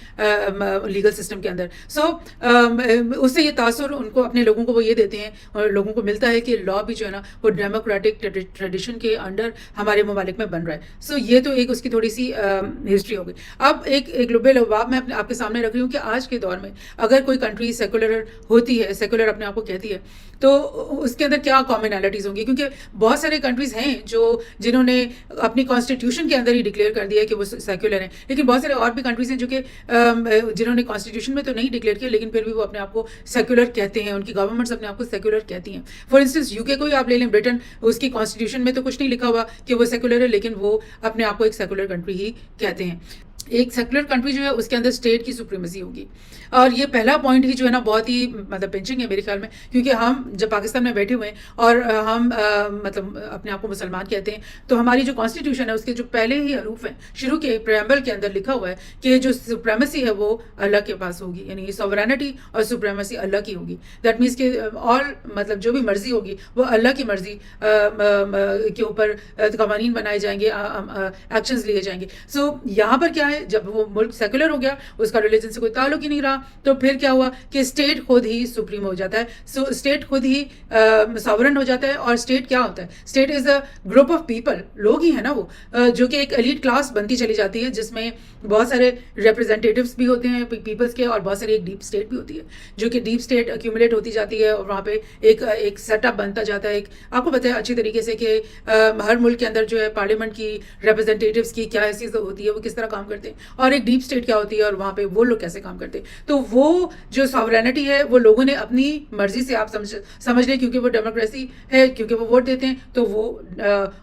لیگل سسٹم کے اندر. سو اس سے یہ تاثر ان کو اپنے لوگوں کو وہ یہ دیتے ہیں, اور لوگوں کو ملتا ہے کہ لا بھی جو ہے نا وہ ڈیموکریٹک ٹریڈیشن کے انڈر ہمارے ممالک میں بن رہا ہے. سو یہ تو ایک اس کی تھوڑی سی ہسٹری ہو گئی. اب ایک گلوبل اباب میں آپ کے سامنے رکھ رہی ہوں کہ آج کے دور میں اگر کوئی کنٹری سیکولر ہوتی ہے, سیکولر اپنے آپ کو کہتی ہے, تو اس کے اندر کیا کامنالٹیز ہوں گی, کیونکہ بہت سارے کنٹریز ہیں جنہوں نے اپنی کانسٹیٹیوشن کے اندر ہی ڈکلیئر کر دیا کہ وہ سیکولر ہیں, لیکن بہت سارے اور بھی کنٹریز ہیں جو کہ جنہوں نے کانسٹیٹیوشن میں تو نہیں ڈکلیئر کیا لیکن پھر بھی وہ اپنے آپ کو سیکولر کہتے ہیں, ان کی گورنمنٹس اپنے آپ کو سیکولر کہتی ہیں. فار انسٹنس یو کے کو ہی آپ لے لیں, برٹن, اس کی کانسٹیٹیوشن میں تو کچھ نہیں لکھا ہوا کہ وہ سیکولر ہے, لیکن وہ اپنے آپ کو ایک سیکولر کنٹری ہی کہتے ہیں. ایک سیکولر کنٹری جو ہے اس کے اندر اسٹیٹ کی سپریمیسی ہوگی, اور یہ پہلا پوائنٹ ہی جو ہے نا بہت ہی مطلب پنچنگ ہے میرے خیال میں, کیونکہ ہم جب پاکستان میں بیٹھے ہوئے ہیں اور ہم مطلب اپنے آپ کو مسلمان کہتے ہیں, تو ہماری جو کانسٹیٹیوشن ہے اس کے جو پہلے ہی حروف ہیں شروع کے پریمبل کے اندر لکھا ہوا ہے کہ جو سپریمیسی ہے وہ اللہ کے پاس ہوگی, یعنی سوورینٹی اور سپریمیسی اللہ کی ہوگی. دیٹ مینس کہ آل مطلب جو بھی مرضی ہوگی وہ اللہ کی مرضی کے اوپر قوانین بنائے جائیں گے, ایکشنز لیے جائیں گے. سو یہاں پر کیا ہے, جب وہ ملک سیکولر ہو گیا, اس کا ریلیجن سے کوئی تعلق ہی نہیں رہا, تو پھر کیا ہوا کہ اسٹیٹ خود ہی سپریم ہو جاتا ہے. سو اسٹیٹ خود ہی ساورن ہو جاتا ہے. اور اسٹیٹ کیا ہوتا ہے, state is a group of people, لوگ ہی ہیں نا وہ, جو کہ ایک ایلیٹ کلاس بنتی چلی جاتی ہے جس میں بہت سارے ریپرزینٹیٹیوس بھی ہوتے ہیں پیپلز کے, اور بہت ساری ایک ڈیپ اسٹیٹ بھی ہوتی ہے, جو کہ ڈیپ اسٹیٹ ایکیومولیٹ ہوتی جاتی ہے, اور وہاں پہ ایک سیٹ اپ بنتا جاتا ہے. ایک آپ کو پتہ ہے اچھی طریقے سے کہ ہر ملک کے اندر جو ہے پارلیمنٹ کی ریپرزینٹیٹیوس کی کیا حیثیت ہوتی ہے, وہ کس طرح کام کرتے ہیں, اور ایک ڈیپ اسٹیٹ کیا ہوتی ہے, اور وہاں پہ وہ لوگ کیسے کام کرتے ہیں. تو وہ جو ساورینٹی ہے وہ لوگوں نے اپنی مرضی سے آپ سمجھ لیں, کیونکہ وہ ڈیموکریسی ہے, کیونکہ وہ ووٹ دیتے ہیں, تو وہ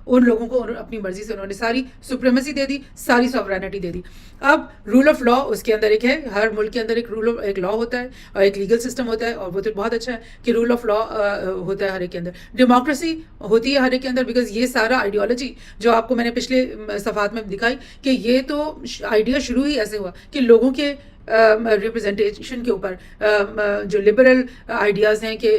ان لوگوں کو اپنی مرضی سے انہوں نے ساری سپریمیسی دے دی, ساری ساورینٹی دے دی. اب رول آف لا اس کے اندر ایک ہے, ہر ملک کے اندر ایک لا ہوتا ہے اور ایک لیگل سسٹم ہوتا ہے, اور وہ تو بہت اچھا ہے کہ رول آف لا ہوتا ہے ہر ایک کے اندر. ڈیموکریسی ہوتی ہے ہر ایک کے اندر, بیکاز یہ سارا آئیڈیالوجی جو آپ کو میں نے پچھلے صفحات میں دکھائی کہ یہ تو آئیڈیا شروع ہی ایسے ہوا کہ لوگوں کے ریپرزنٹیشن کے اوپر جو لبرل آئیڈیاز ہیں کہ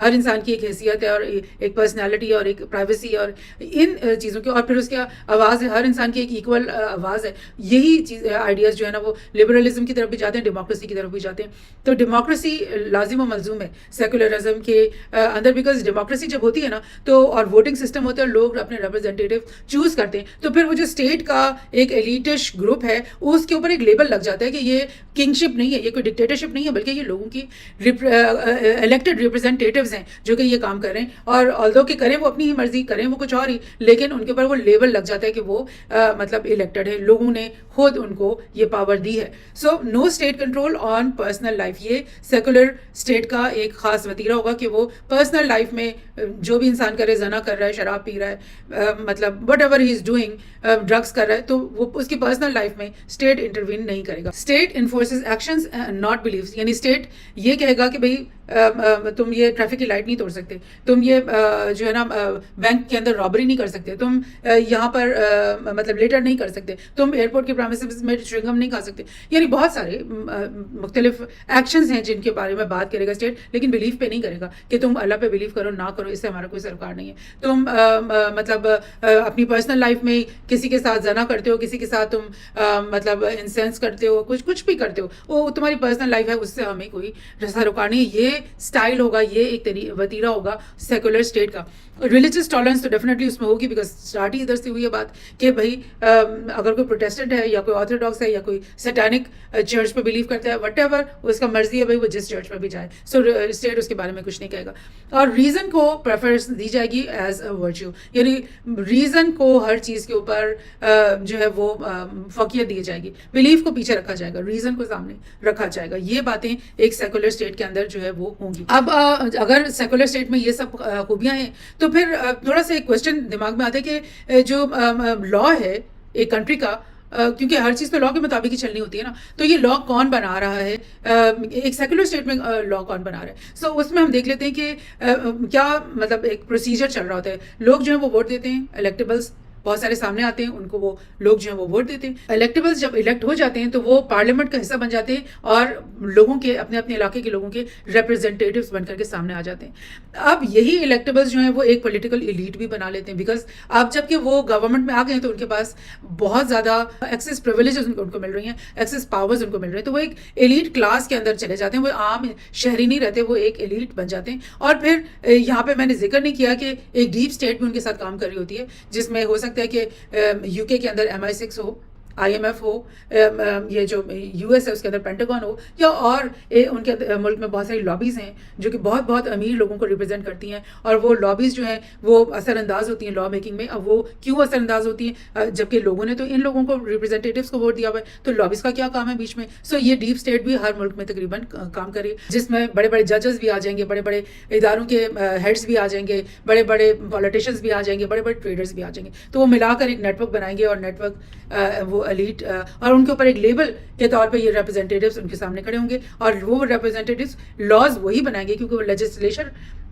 ہر انسان کی ایک حیثیت ہے اور ایک پرسنالٹی اور ایک پرائیویسی اور ان چیزوں کے, اور پھر اس کی آواز ہے, ہر انسان کی ایک ایکول آواز ہے. یہی چیز آئیڈیاز جو ہے نا وہ لبرلزم کی طرف بھی جاتے ہیں, ڈیموکریسی کی طرف بھی جاتے ہیں. تو ڈیموکریسی لازم و ملزوم ہے سیکولرزم کے اندر, بیکاز ڈیموکریسی جب ہوتی ہے نا تو اور ووٹنگ سسٹم ہوتا ہے اور لوگ اپنے ریپرزینٹیٹیو چوز کرتے ہیں, تو پھر وہ جو اسٹیٹ کا ایک ایلیٹش گروپ ہے اس کے اوپر ایک لیبل لگ جاتا ہے کہ یہ کنگشپ نہیں ہے, یہ کوئی ڈکٹیٹرشپ نہیں ہے, بلکہ یہ لوگوں کی الیکٹڈ ریپرزینٹیٹیوز ہیں جو کہ یہ کام کر رہے ہیں. اور آلدو کہ کریں وہ اپنی ہی مرضی, کریں وہ کچھ اور ہی, لیکن ان کے اوپر وہ لیبل لگ جاتا ہے کہ وہ مطلب الیکٹڈ ہے, لوگوں نے خود ان کو یہ پاور دی ہے. So no state control on personal life, یہ سیکولر اسٹیٹ کا ایک خاص وتیرہ ہوگا کہ وہ پرسنل لائف میں جو بھی انسان کرے, زنا کر رہا ہے, شراب پی رہا ہے, مطلب whatever he is doing, drugs کر رہا ہے, تو وہ اس کی پرسنل لائف میں اسٹیٹ انٹروین نہیں کرے گا. State state enforces actions not beliefs. یعنی اسٹیٹ یہ کہے گا کہ بھائی تم یہ ٹریفک کی لائٹ نہیں توڑ سکتے, تم یہ جو ہے نا بینک کے اندر رابری نہیں کر سکتے, تم یہاں پر مطلب لیٹر نہیں کر سکتے, تم ایئرپورٹ کے پرامیسز میں چوئنگم نہیں کھا سکتے. یعنی بہت سارے مختلف ایکشنز ہیں جن کے بارے میں بات کرے گا اسٹیٹ, لیکن بلیف پہ نہیں کرے گا کہ تم اللہ پہ بلیو کرو نہ کرو, اس سے ہمارا کوئی سروکار نہیں ہے. تم مطلب اپنی پرسنل لائف میں کسی کے ساتھ زنا کرتے ہو, کسی کے ساتھ تم مطلب انسینس کرتے ہو, کچھ بھی کرتے ہو, وہ تمہاری پرسنل لائف ہے, اس سے ہمیں کوئی سروکار نہیں. یہ اسٹائل ہوگا, یہ ایک وتیرہ ہوگا سیکولر اسٹیٹ کا. ریلیجیس ٹالرنس تو ڈیفینیٹلی اس میں ہوگی, بیکاز اسٹارٹ ہی ادھر سے ہوئی ہے بات کہ بھائی اگر کوئی پروٹیسٹنٹ ہے یا کوئی آرتھوڈاکس ہے یا کوئی سیٹینک چرچ پہ بلیو کرتا ہے, وٹ ایور اس کا مرضی ہے بھائی وہ جس چرچ پہ بھی جائے, سو اسٹیٹ اس کے بارے میں کچھ نہیں کہے گا. اور ریزن کو پریفرنس دی جائے گی ایز اے ورچیو, یعنی ریزن کو ہر چیز کے اوپر جو ہے وہ فوقیت دی جائے گی, بلیف کو پیچھے رکھا جائے گا, ریزن کو سامنے رکھا جائے گا. یہ باتیں ایک سیکولر اسٹیٹ کے اندر جو ہے وہ ہوں گی. اب اگر سیکولر اسٹیٹ میں یہ سب خوبیاں ہیں تو پھر تھوڑا سا ایک کوشچن دماغ میں آتا ہے کہ جو لا ہے ایک کنٹری کا, کیونکہ ہر چیز تو لا کے مطابق ہی چلنی ہوتی ہے نا, تو یہ لا کون بنا رہا ہے, ایک سیکولر اسٹیٹ میں لا کون بنا رہا ہے. سو اس میں ہم دیکھ لیتے ہیں کہ کیا مطلب ایک پروسیجر چل رہا ہوتا ہے. لوگ جو ہیں وہ ووٹ دیتے ہیں, الیکٹیبلس بہت سارے سامنے آتے ہیں, ان کو وہ لوگ جو ہیں وہ ووٹ دیتے ہیں. الیکٹیبلس جب الیکٹ ہو جاتے ہیں تو وہ پارلیمنٹ کا حصہ بن جاتے ہیں اور لوگوں کے اپنے اپنے علاقے کے لوگوں کے ریپرزینٹیٹیوز بن کر کے سامنے آ جاتے ہیں. اب یہی الیکٹیبلس جو ہیں وہ ایک پولیٹیکل ایلیٹ بھی بنا لیتے ہیں, بیکاز اب جب کہ وہ گورنمنٹ میں آ گئے ہیں تو ان کے پاس بہت زیادہ ایکسیس پریویلیجز ان کو مل رہی ہیں, ایکسیس پاورز ان کو مل رہے ہیں, تو وہ ایک ایلیٹ کلاس کے اندر چلے جاتے ہیں. وہ عام شہری نہیں رہتے, وہ ایک ایلیٹ بن جاتے ہیں. اور پھر یہاں پہ میں نے ذکر نہیں کیا کہ ایک ڈیپ اسٹیٹ بھی ان کے ساتھ کام کر رہی ہوتی ہے, جس میں ہو سکتا ہے کہ یو کے اندر MI6 ہو, IMF ہو, یہ جو US ہے اس کے اندر پینٹاگون ہو, یا اور ان کے ملک میں بہت ساری لابیز ہیں جو کہ بہت بہت امیر لوگوں کو ریپرزینٹ کرتی ہیں, اور وہ لابیز جو ہیں وہ اثر انداز ہوتی ہیں لا میکنگ میں. اب وہ کیوں اثر انداز ہوتی ہیں, جبکہ لوگوں نے تو ان لوگوں کو ریپرزینٹیٹیوز کو ووٹ دیا ہوا ہے, تو لابیز کا کیا کام ہے بیچ میں. سو یہ ڈیپ اسٹیٹ بھی ہر ملک میں تقریباً کام کرے, جس میں بڑے بڑے ججز بھی آ جائیں گے, بڑے بڑے اداروں کے ہیڈس بھی آ جائیں گے, بڑے بڑے پولیٹیشینس بھی آ جائیں گے, بڑے بڑے ٹریڈرز بھی آ جائیں گے. تو وہ ملا کر ایک نیٹ ورک بنائیں گے, اور نیٹ ورک وہ ایلیٹ, اور ان کے اوپر ایک لیبل کے طور پہ یہ ریپرزینٹیٹیوز ان کے سامنے کھڑے ہوں گے, اور وہ ریپرزینٹیٹیوز لاز وہی بنائیں گے, کیونکہ وہ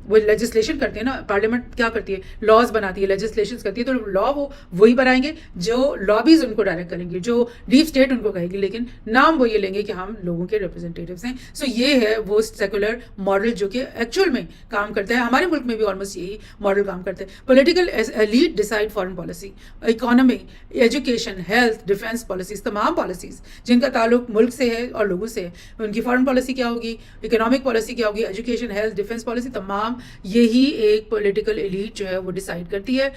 لیجسلیشن کرتے ہیں نا. پارلیمنٹ کیا کرتی ہے, لاز بناتی ہے, لیجسلیشنز کرتی ہے, تو لا وہ وہی بنائیں گے جو لابیز ان کو ڈائریکٹ کریں گے, جو ڈیپ اسٹیٹ ان کو کہے گی, لیکن نام وہ یہ لیں گے کہ ہم لوگوں کے ریپرزینٹیٹیوز ہیں. سو یہ ہے وہ سیکولر ماڈل جو کہ ایکچوئل میں کام کرتا ہے. ہمارے ملک میں بھی آلموسٹ یہی ماڈل کام کرتا ہے. Political elite decide foreign policy, economy, education, health, defence policies, تمام پالیسیز جن کا تعلق ملک سے ہے اور لوگوں سے ہے. ان کی فارن پالیسی کیا ہوگی, اکنامک پالیسی کیا ہوگی, ایجوکیشن, ہیلتھ, ڈیفینس پالیسی, تمام یہی ایک پولیٹیکل ایلیٹ جو ہے وہ ڈیسائیڈ کرتی ہے.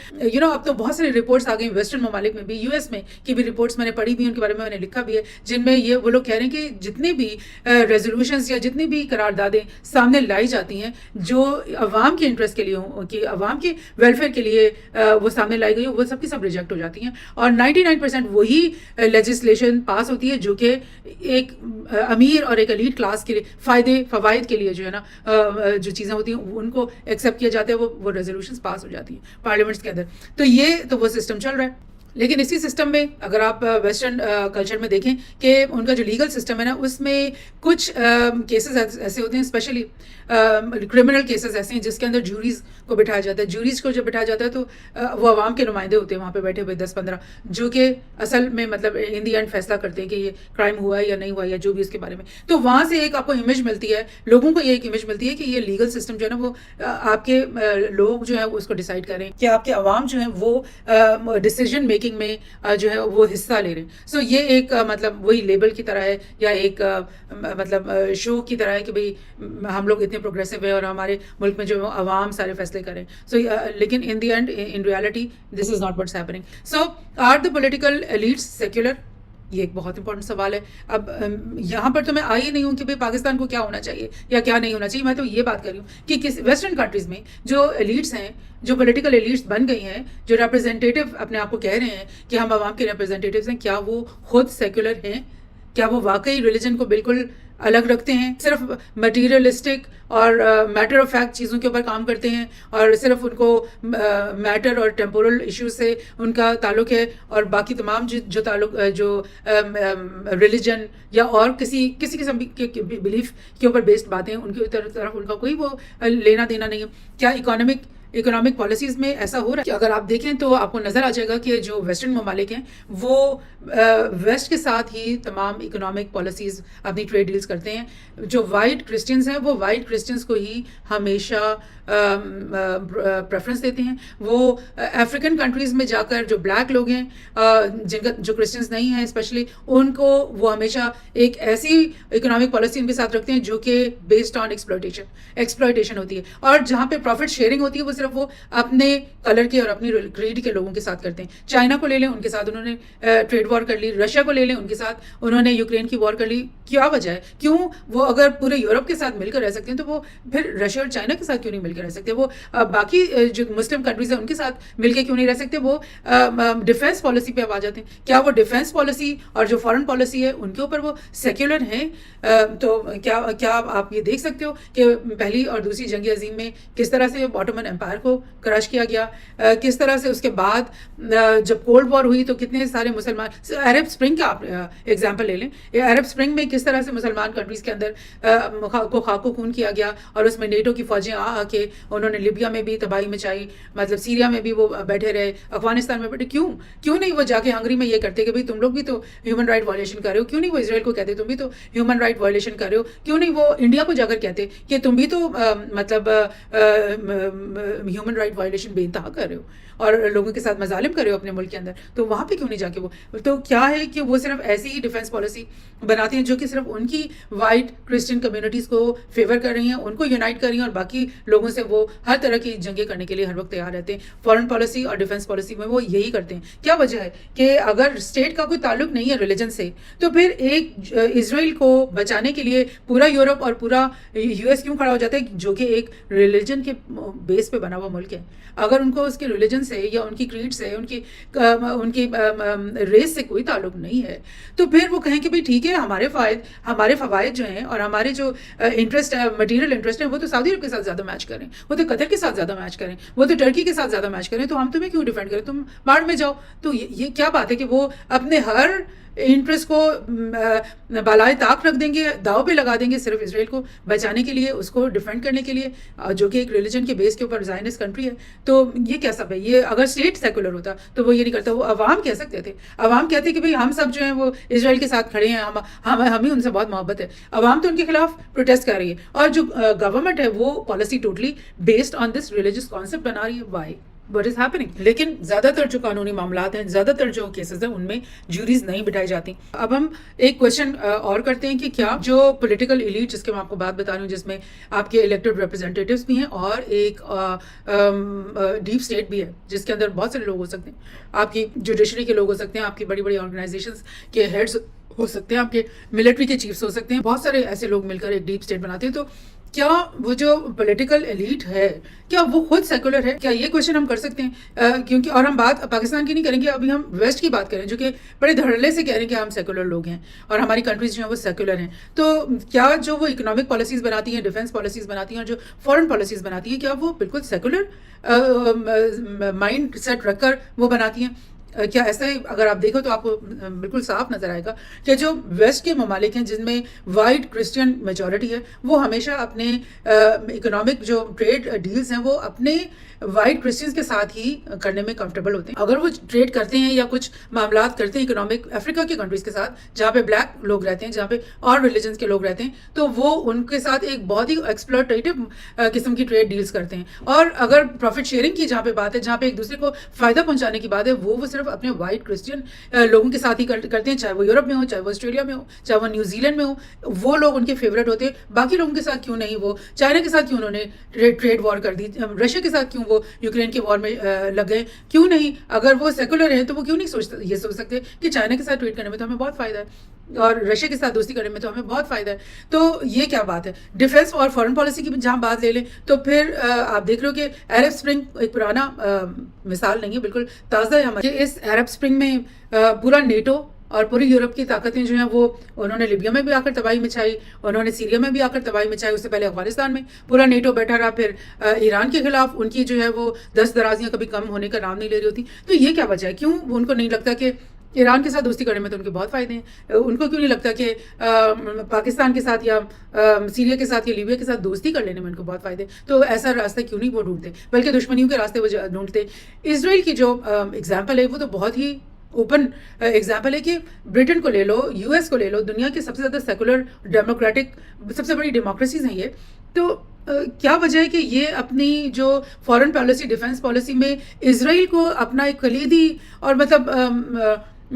اب تو بہت ساری رپورٹس آ گئی ویسٹرن ممالک میں بھی, US میں کی بھی رپورٹس میں نے پڑھی بھی, ان کے بارے میں نے لکھا بھی ہے, جن میں یہ وہ لوگ کہہ رہے ہیں کہ جتنی بھی ریزولوشنز یا جتنی بھی قراردادیں سامنے لائی جاتی ہیں جو عوام کے انٹرسٹ کے لیے ہوں, کہ عوام کے ویلفیئر کے لیے وہ سامنے لائی گئی ہوں, وہ سب کی سب ریجیکٹ ہو جاتی ہیں, اور 99% وہی لیجسلیشن پاس ہوتی ہے جو کہ ایک امیر اور ایک ایلیٹ کلاس کے لیے فوائد کے لیے جو ہے نا جو چیزیں ہوتی ہیں ان کو ایکسیپٹ کیا جاتا ہے, وہ ریزولوشنز پاس ہو جاتی ہیں پارلیمنٹس کے اندر. تو یہ تو وہ سسٹم چل رہا ہے. لیکن اسی سسٹم میں اگر آپ ویسٹرن کلچر میں دیکھیں کہ ان کا جو لیگل سسٹم ہے نا, اس میں کچھ کیسز ایسے ہوتے ہیں, اسپیشلی کرمنل کیسز ایسے ہیں جس کے اندر جوریز کو بٹھایا جاتا ہے. جوریز کو جب بٹھایا جاتا ہے تو وہ عوام کے نمائندے ہوتے ہیں وہاں پہ بیٹھے ہوئے 10-15, جو کہ اصل میں مطلب ان دی اینڈ فیصلہ کرتے ہیں کہ یہ کرائم ہوا ہے یا نہیں ہوا, یا جو بھی اس کے بارے میں. تو وہاں سے ایک آپ کو امیج ملتی ہے, لوگوں کو یہ ایک امیج ملتی ہے کہ یہ لیگل سسٹم جو ہے نا وہ آپ کے لوگ جو ہیں اس کو ڈیسائیڈ کریں کہ آپ کے عوام جو ہیں وہ ڈیسیجن میکنگ میں جو ہے وہ حصہ لے رہے ہیں. سو یہ ایک مطلب وہی لیبل کی طرح ہے, یا ایک مطلب شو کی طرح ہے کہ بھئی ہم لوگ اتنے پروگریسو ہیں اور ہمارے ملک میں جو عوام سارے فیصلے کریں. سو لیکن in the end in reality this is not what's happening. So are the political elites secular, یہ ایک بہت امپورٹنٹ سوال ہے. اب یہاں پر تو میں آئی نہیں ہوں کہ بھائی پاکستان کو کیا ہونا چاہیے یا کیا نہیں ہونا چاہیے. میں تو یہ بات کر رہی ہوں کہ ویسٹرن کنٹریز میں جو ایلیٹس ہیں, جو پولیٹیکل ایلیٹس بن گئی ہیں, جو ریپرزینٹیٹیو اپنے آپ کو کہہ رہے ہیں کہ ہم عوام کے ریپرزینٹیٹیوز ہیں, کیا وہ خود سیکولر ہیں؟ کیا وہ واقعی ریلیجن کو بالکل الگ رکھتے ہیں, صرف مٹیریلسٹک اور میٹر آف فیکٹ چیزوں کے اوپر کام کرتے ہیں, اور صرف ان کو میٹر اور ٹیمپورل ایشوز سے ان کا تعلق ہے, اور باقی تمام جو تعلق جو ریلیجن یا اور کسی قسم کے بلیف کے اوپر بیسڈ باتیں ان کی طرف ان کا کوئی وہ لینا دینا نہیں ہے. کیا اکنامک پالیسیز میں ایسا ہو رہا ہے کہ اگر آپ دیکھیں تو آپ کو نظر آ جائے گا کہ جو ویسٹرن ممالک ہیں وہ ویسٹ کے ساتھ ہی تمام اکنامک پالیسیز اپنی ٹریڈ ڈیلز کرتے ہیں. جو وائٹ کرسچنز ہیں وہ وائٹ کرسچنز کو ہی ہمیشہ پریفرنس دیتے ہیں. وہ افریقن کنٹریز میں جا کر جو بلیک لوگ ہیں جن کا جو کرسچنز نہیں ہیں اسپیشلی, ان کو وہ ہمیشہ ایک ایسی اکنامک پالیسی ان کے ساتھ رکھتے ہیں جو کہ بیسڈ آن ایکسپلائٹیشن ہوتی ہے, اور جہاں پہ پروفٹ شیئرنگ ہوتی ہے وہ صرف وہ اپنے کلر کے اور اپنی کریڈ کے لوگوں کے ساتھ کرتے ہیں. چائنا کو لے لیں, ان کے ساتھ انہوں نے ٹریڈ وار کر لی. رشیا کو لے لیں, ان کے ساتھ انہوں نے یوکرین کی وار کر لی. کیا وجہ ہے؟ کیوں وہ اگر پورے یورپ کے ساتھ مل کر رہ سکتے ہیں تو وہ پھر رشیا اور چائنا کے ساتھ کیوں نہیں مل کر رہ سکتے؟ وہ باقی جو مسلم کنٹریز ہیں ان کے ساتھ مل کے کیوں نہیں رہ سکتے؟ وہ ڈیفینس پالیسی پہ اب آ جاتے ہیں. کیا وہ ڈیفینس پالیسی اور جو فارن پالیسی ہے ان کے اوپر وہ سیکولر ہیں؟ تو کیا آپ یہ دیکھ سکتے ہو کہ پہلی اور دوسری جنگ عظیم میں کس طرح سے باٹومن امپائر کو کراش کیا گیا, کس طرح سے اس کے بعد جب کولڈ وار ہوئی تو کتنے سارے مسلمان, عرب اسپرنگ کا آپ ایگزامپل لے لیں, عرب اسپرنگ میں کس طرح سے مسلمان کنٹریز کے اندر کو خاک و خون کیا گیا, اور اس میں نیٹو کی فوجیں آ کے انہوں نے لیبیا میں بھی تباہی مچائی, مطلب سیریا میں بھی وہ بیٹھے رہے, افغانستان میں بیٹھے. کیوں نہیں وہ جا کے ہنگری میں یہ کرتے کہ بھائی تم لوگ بھی تو ہیومن رائٹ وائلیشن کر رہے ہو؟ کیوں نہیں وہ اسرائیل کو کہتے تم بھی تو ہیومن رائٹ وائلیشن کر رہے ہو؟ کیوں نہیں وہ انڈیا کو جا کر کہتے کہ تم بھی تو مطلب ہیومن رائٹ وائلیشن بے انتہا کر رہے ہو اور لوگوں کے ساتھ مظالم کر رہے ہو اپنے ملک کے اندر؟ تو وہاں پہ کیوں نہیں جا کے وہ تو کیا ہے کہ وہ صرف ایسی ہی ڈیفینس پالیسی بناتے ہیں جو کہ صرف ان کی وائٹ کرسچن کمیونٹیز کو فیور کر رہی ہیں, ان کو یونائٹ کر رہی ہیں, اور باقی لوگوں سے وہ ہر طرح کی جنگیں کرنے کے لیے ہر وقت تیار رہتے ہیں. فارن پالیسی اور ڈیفینس پالیسی میں وہ یہی کرتے ہیں. کیا وجہ ہے کہ اگر اسٹیٹ کا کوئی تعلق نہیں ہے ریلیجن سے تو پھر ایک اسرائیل کو بچانے کے لیے پورا یورپ اور پورا یو ایس کیوں کھڑا ہو جاتا ہے جو کہ ایک ریلیجن کے بیس پہ بنا ہوا ملک ہے؟ اگر ان کو اس کے ریلیجن سے یا ان کی کریڈ سے ان کی ریس سے کوئی تعلق نہیں ہے تو پھر وہ کہیں کہ بھائی ٹھیک ہے, ہمارے فوائد جو ہیں اور ہمارے جو انٹرسٹ ہے, مٹیریل انٹرسٹ ہے, وہ تو سعودی عرب کے ساتھ زیادہ میچ کریں, وہ تو قطر کے ساتھ زیادہ میچ کریں, وہ تو ٹرکی کے ساتھ زیادہ میچ کریں, تو ہم تمہیں کیوں ڈیفینڈ کریں؟ تم باڑ میں جاؤ. تو یہ کیا بات ہے کہ وہ اپنے ہر انٹرسٹ کو بالائے طاق رکھ دیں گے, داؤ پہ لگا دیں گے صرف اسرائیل کو بچانے کے لیے, اس کو ڈیفینڈ کرنے کے لیے, جو کہ ایک ریلیجن کے بیس کے اوپر زائنسٹ کنٹری ہے. تو یہ کیا سب ہے؟ یہ اگر اسٹیٹ سیکولر ہوتا تو وہ یہ نہیں کرتا. وہ عوام کہہ سکتے تھے, عوام کہتے کہ بھئی ہم سب جو ہیں وہ اسرائیل کے ساتھ کھڑے ہیں, ہمیں ان سے بہت محبت ہے. عوام تو ان کے خلاف پروٹیسٹ کر رہی ہے, اور جو گورنمنٹ ہے وہ policy totally based on this religious concept بنا رہی ہے. Why what is happening؟ لیکن زیادہ تر جو قانونی معاملات ہیں, زیادہ تر جو کیسز ہیں, ان میں جوریز نہیں بٹھائی جاتی. اب ہم ایک کوشچن اور کرتے ہیں کہ کیا جو پولیٹیکل ایلیٹ, جس کے میں آپ کو بات بتا رہی ہوں, جس میں آپ کے الیکٹڈ ریپرزینٹیٹیوز بھی ہیں اور ایک ڈیپ اسٹیٹ بھی ہے جس کے اندر بہت سارے لوگ ہو سکتے ہیں, آپ کی جوڈیشری کے لوگ ہو سکتے ہیں, آپ کی بڑی بڑی آرگنائزیشنز کے ہیڈز ہو سکتے ہیں, آپ کے ملٹری کے چیفز ہو سکتے ہیں, بہت سارے ایسے لوگ مل کر ایک ڈیپ اسٹیٹ بناتے ہیں. تو کیا وہ جو پولیٹیکل ایلیٹ ہے کیا وہ خود سیکولر ہے؟ کیا یہ کوشچن ہم کر سکتے ہیں؟ کیونکہ اور ہم بات پاکستان کی نہیں کریں گے, ابھی ہم ویسٹ کی بات کریں جو کہ بڑے دھڑلے سے کہہ رہے ہیں کہ ہم سیکولر لوگ ہیں اور ہماری کنٹریز جو ہیں وہ سیکولر ہیں. تو کیا جو وہ اکنامک پالیسیز بناتی ہیں, ڈیفینس پالیسیز بناتی ہیں, اور جو فارن پالیسیز بناتی ہیں, کیا وہ بالکل سیکولر مائنڈ سیٹ رکھ کر وہ بناتی ہیں؟ کیا ایسا ہی اگر آپ دیکھو تو آپ کو بالکل صاف نظر آئے گا کہ جو ویسٹ کے ممالک ہیں جن میں وائٹ کرسچن میجورٹی ہے, وہ ہمیشہ اپنے اکنامک جو ٹریڈ ڈیلز ہیں وہ اپنے وائٹ کرسچنس کے ساتھ ہی کرنے میں کمفرٹیبل ہوتے ہیں. اگر وہ ٹریڈ کرتے ہیں یا کچھ معاملات کرتے ہیں اکنامک افریقہ کی کنٹریز کے ساتھ جہاں پہ بلیک لوگ رہتے ہیں, جہاں پہ اور ریلیجنس کے لوگ رہتے ہیں, تو وہ ان کے ساتھ ایک بہت ہی ایکسپلوٹیٹو قسم کی ٹریڈ ڈیلز کرتے ہیں. اور اگر پروفٹ شیئرنگ کی جہاں پہ بات ہے, جہاں پہ ایک دوسرے کو فائدہ پہنچانے کی بات ہے, وہ صرف اپنے وائٹ کرسچن لوگوں کے ساتھ ہی کرتے ہیں, چاہے وہ یورپ میں ہو, چاہے وہ آسٹریلیا میں ہو, چاہے وہ نیوزی لینڈ میں ہو, وہ لوگ ان کے فیوریٹ ہوتے ہیں. باقی لوگوں کے ساتھ کیوں نہیں؟ وہ چائنا کے ساتھ کیوں انہوں نے ٹریڈ وار کر دی, رشیا کے ساتھ کیوں وہ یوکرین کے وار میں لگ گئے, کیوں نہیں؟ اگر وہ سیکولر ہیں تو وہ کیوں نہیں یہ سوچ سکتے کہ چائنا کے ساتھ ٹریڈ کرنے میں تو ہمیں بہت فائدہ ہے اور رشیا کے ساتھ دوستی کرنے میں تو ہمیں بہت فائدہ ہے. تو یہ کیا بات ہے؟ ڈیفینس اور فارن پالیسی کی جہاں بات لے لیں تو پھر آپ دیکھ رہے ہو کہ عرب اسپرنگ ایک پرانا مثال نہیں ہے, بالکل تازہ ہے ہمارے. اس عرب اسپرنگ میں پورا نیٹو اور پوری یورپ کی طاقتیں جو ہیں وہ انہوں نے لیبیا میں بھی آ کر تباہی مچائی, انہوں نے سیریا میں بھی آ کر تباہی مچائی, اس سے پہلے افغانستان میں پورا نیٹو بیٹھا رہا, پھر ایران کے خلاف ان کی جو ہے وہ دست درازیاں کبھی کم ہونے کا نام نہیں لے رہی ہوتی. تو یہ کیا وجہ ہے, کیوں ان کو نہیں لگتا کہ ایران کے ساتھ دوستی کرنے میں تو ان کے بہت فائدے ہیں, ان کو کیوں نہیں لگتا کہ پاکستان کے ساتھ یا سیریا کے ساتھ یا لیبیا کے ساتھ دوستی کر لینے میں ان کو بہت فائدے, تو ایسا راستہ کیوں نہیں وہ ڈھونڈتے, بلکہ دشمنیوں کے راستے وہ ڈھونڈتے. اسرائیل کی جو اگزامپل ہے وہ تو بہت ہی اوپن ایگزامپل ہے کہ برٹن کو لے لو, یو ایس کو لے لو, دنیا کے سب سے زیادہ سیکولر ڈیموکریٹک سب سے بڑی ڈیموکریسیز ہیں یہ. تو کیا وجہ ہے کہ یہ اپنی جو فارن پالیسی, ڈیفنس پالیسی میں اسرائیل کو اپنا ایک کلیدی اور مطلب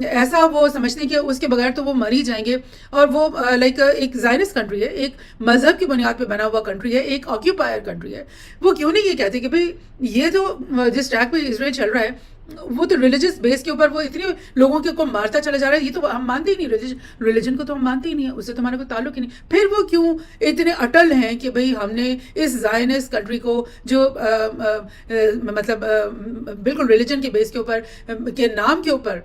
ایسا وہ سمجھتے ہیں کہ اس کے بغیر تو وہ مر ہی جائیں گے, اور وہ لائک ایک زائنس کنٹری ہے, ایک مذہب کی بنیاد پہ بنا ہوا کنٹری ہے, ایک آکیوپائر کنٹری ہے. وہ کیوں نہیں یہ کہتے کہ بھئی یہ تو جس ٹریک پہ اسرائیل چل رہا ہے وہ تو ریلیجس بیس کے اوپر وہ اتنے لوگوں کو مارتا چلا جا رہا ہے, یہ تو ہم مانتے ہی نہیں, ریلیجن کو تو ہم مانتے ہی نہیں ہیں, اس سے تو ہمارا کوئی تعلق ہی نہیں. پھر وہ کیوں اتنے اٹل ہیں کہ بھئی ہم نے اس زائنس کنٹری کو جو مطلب بالکل ریلیجن کے بیس کے اوپر کے نام کے اوپر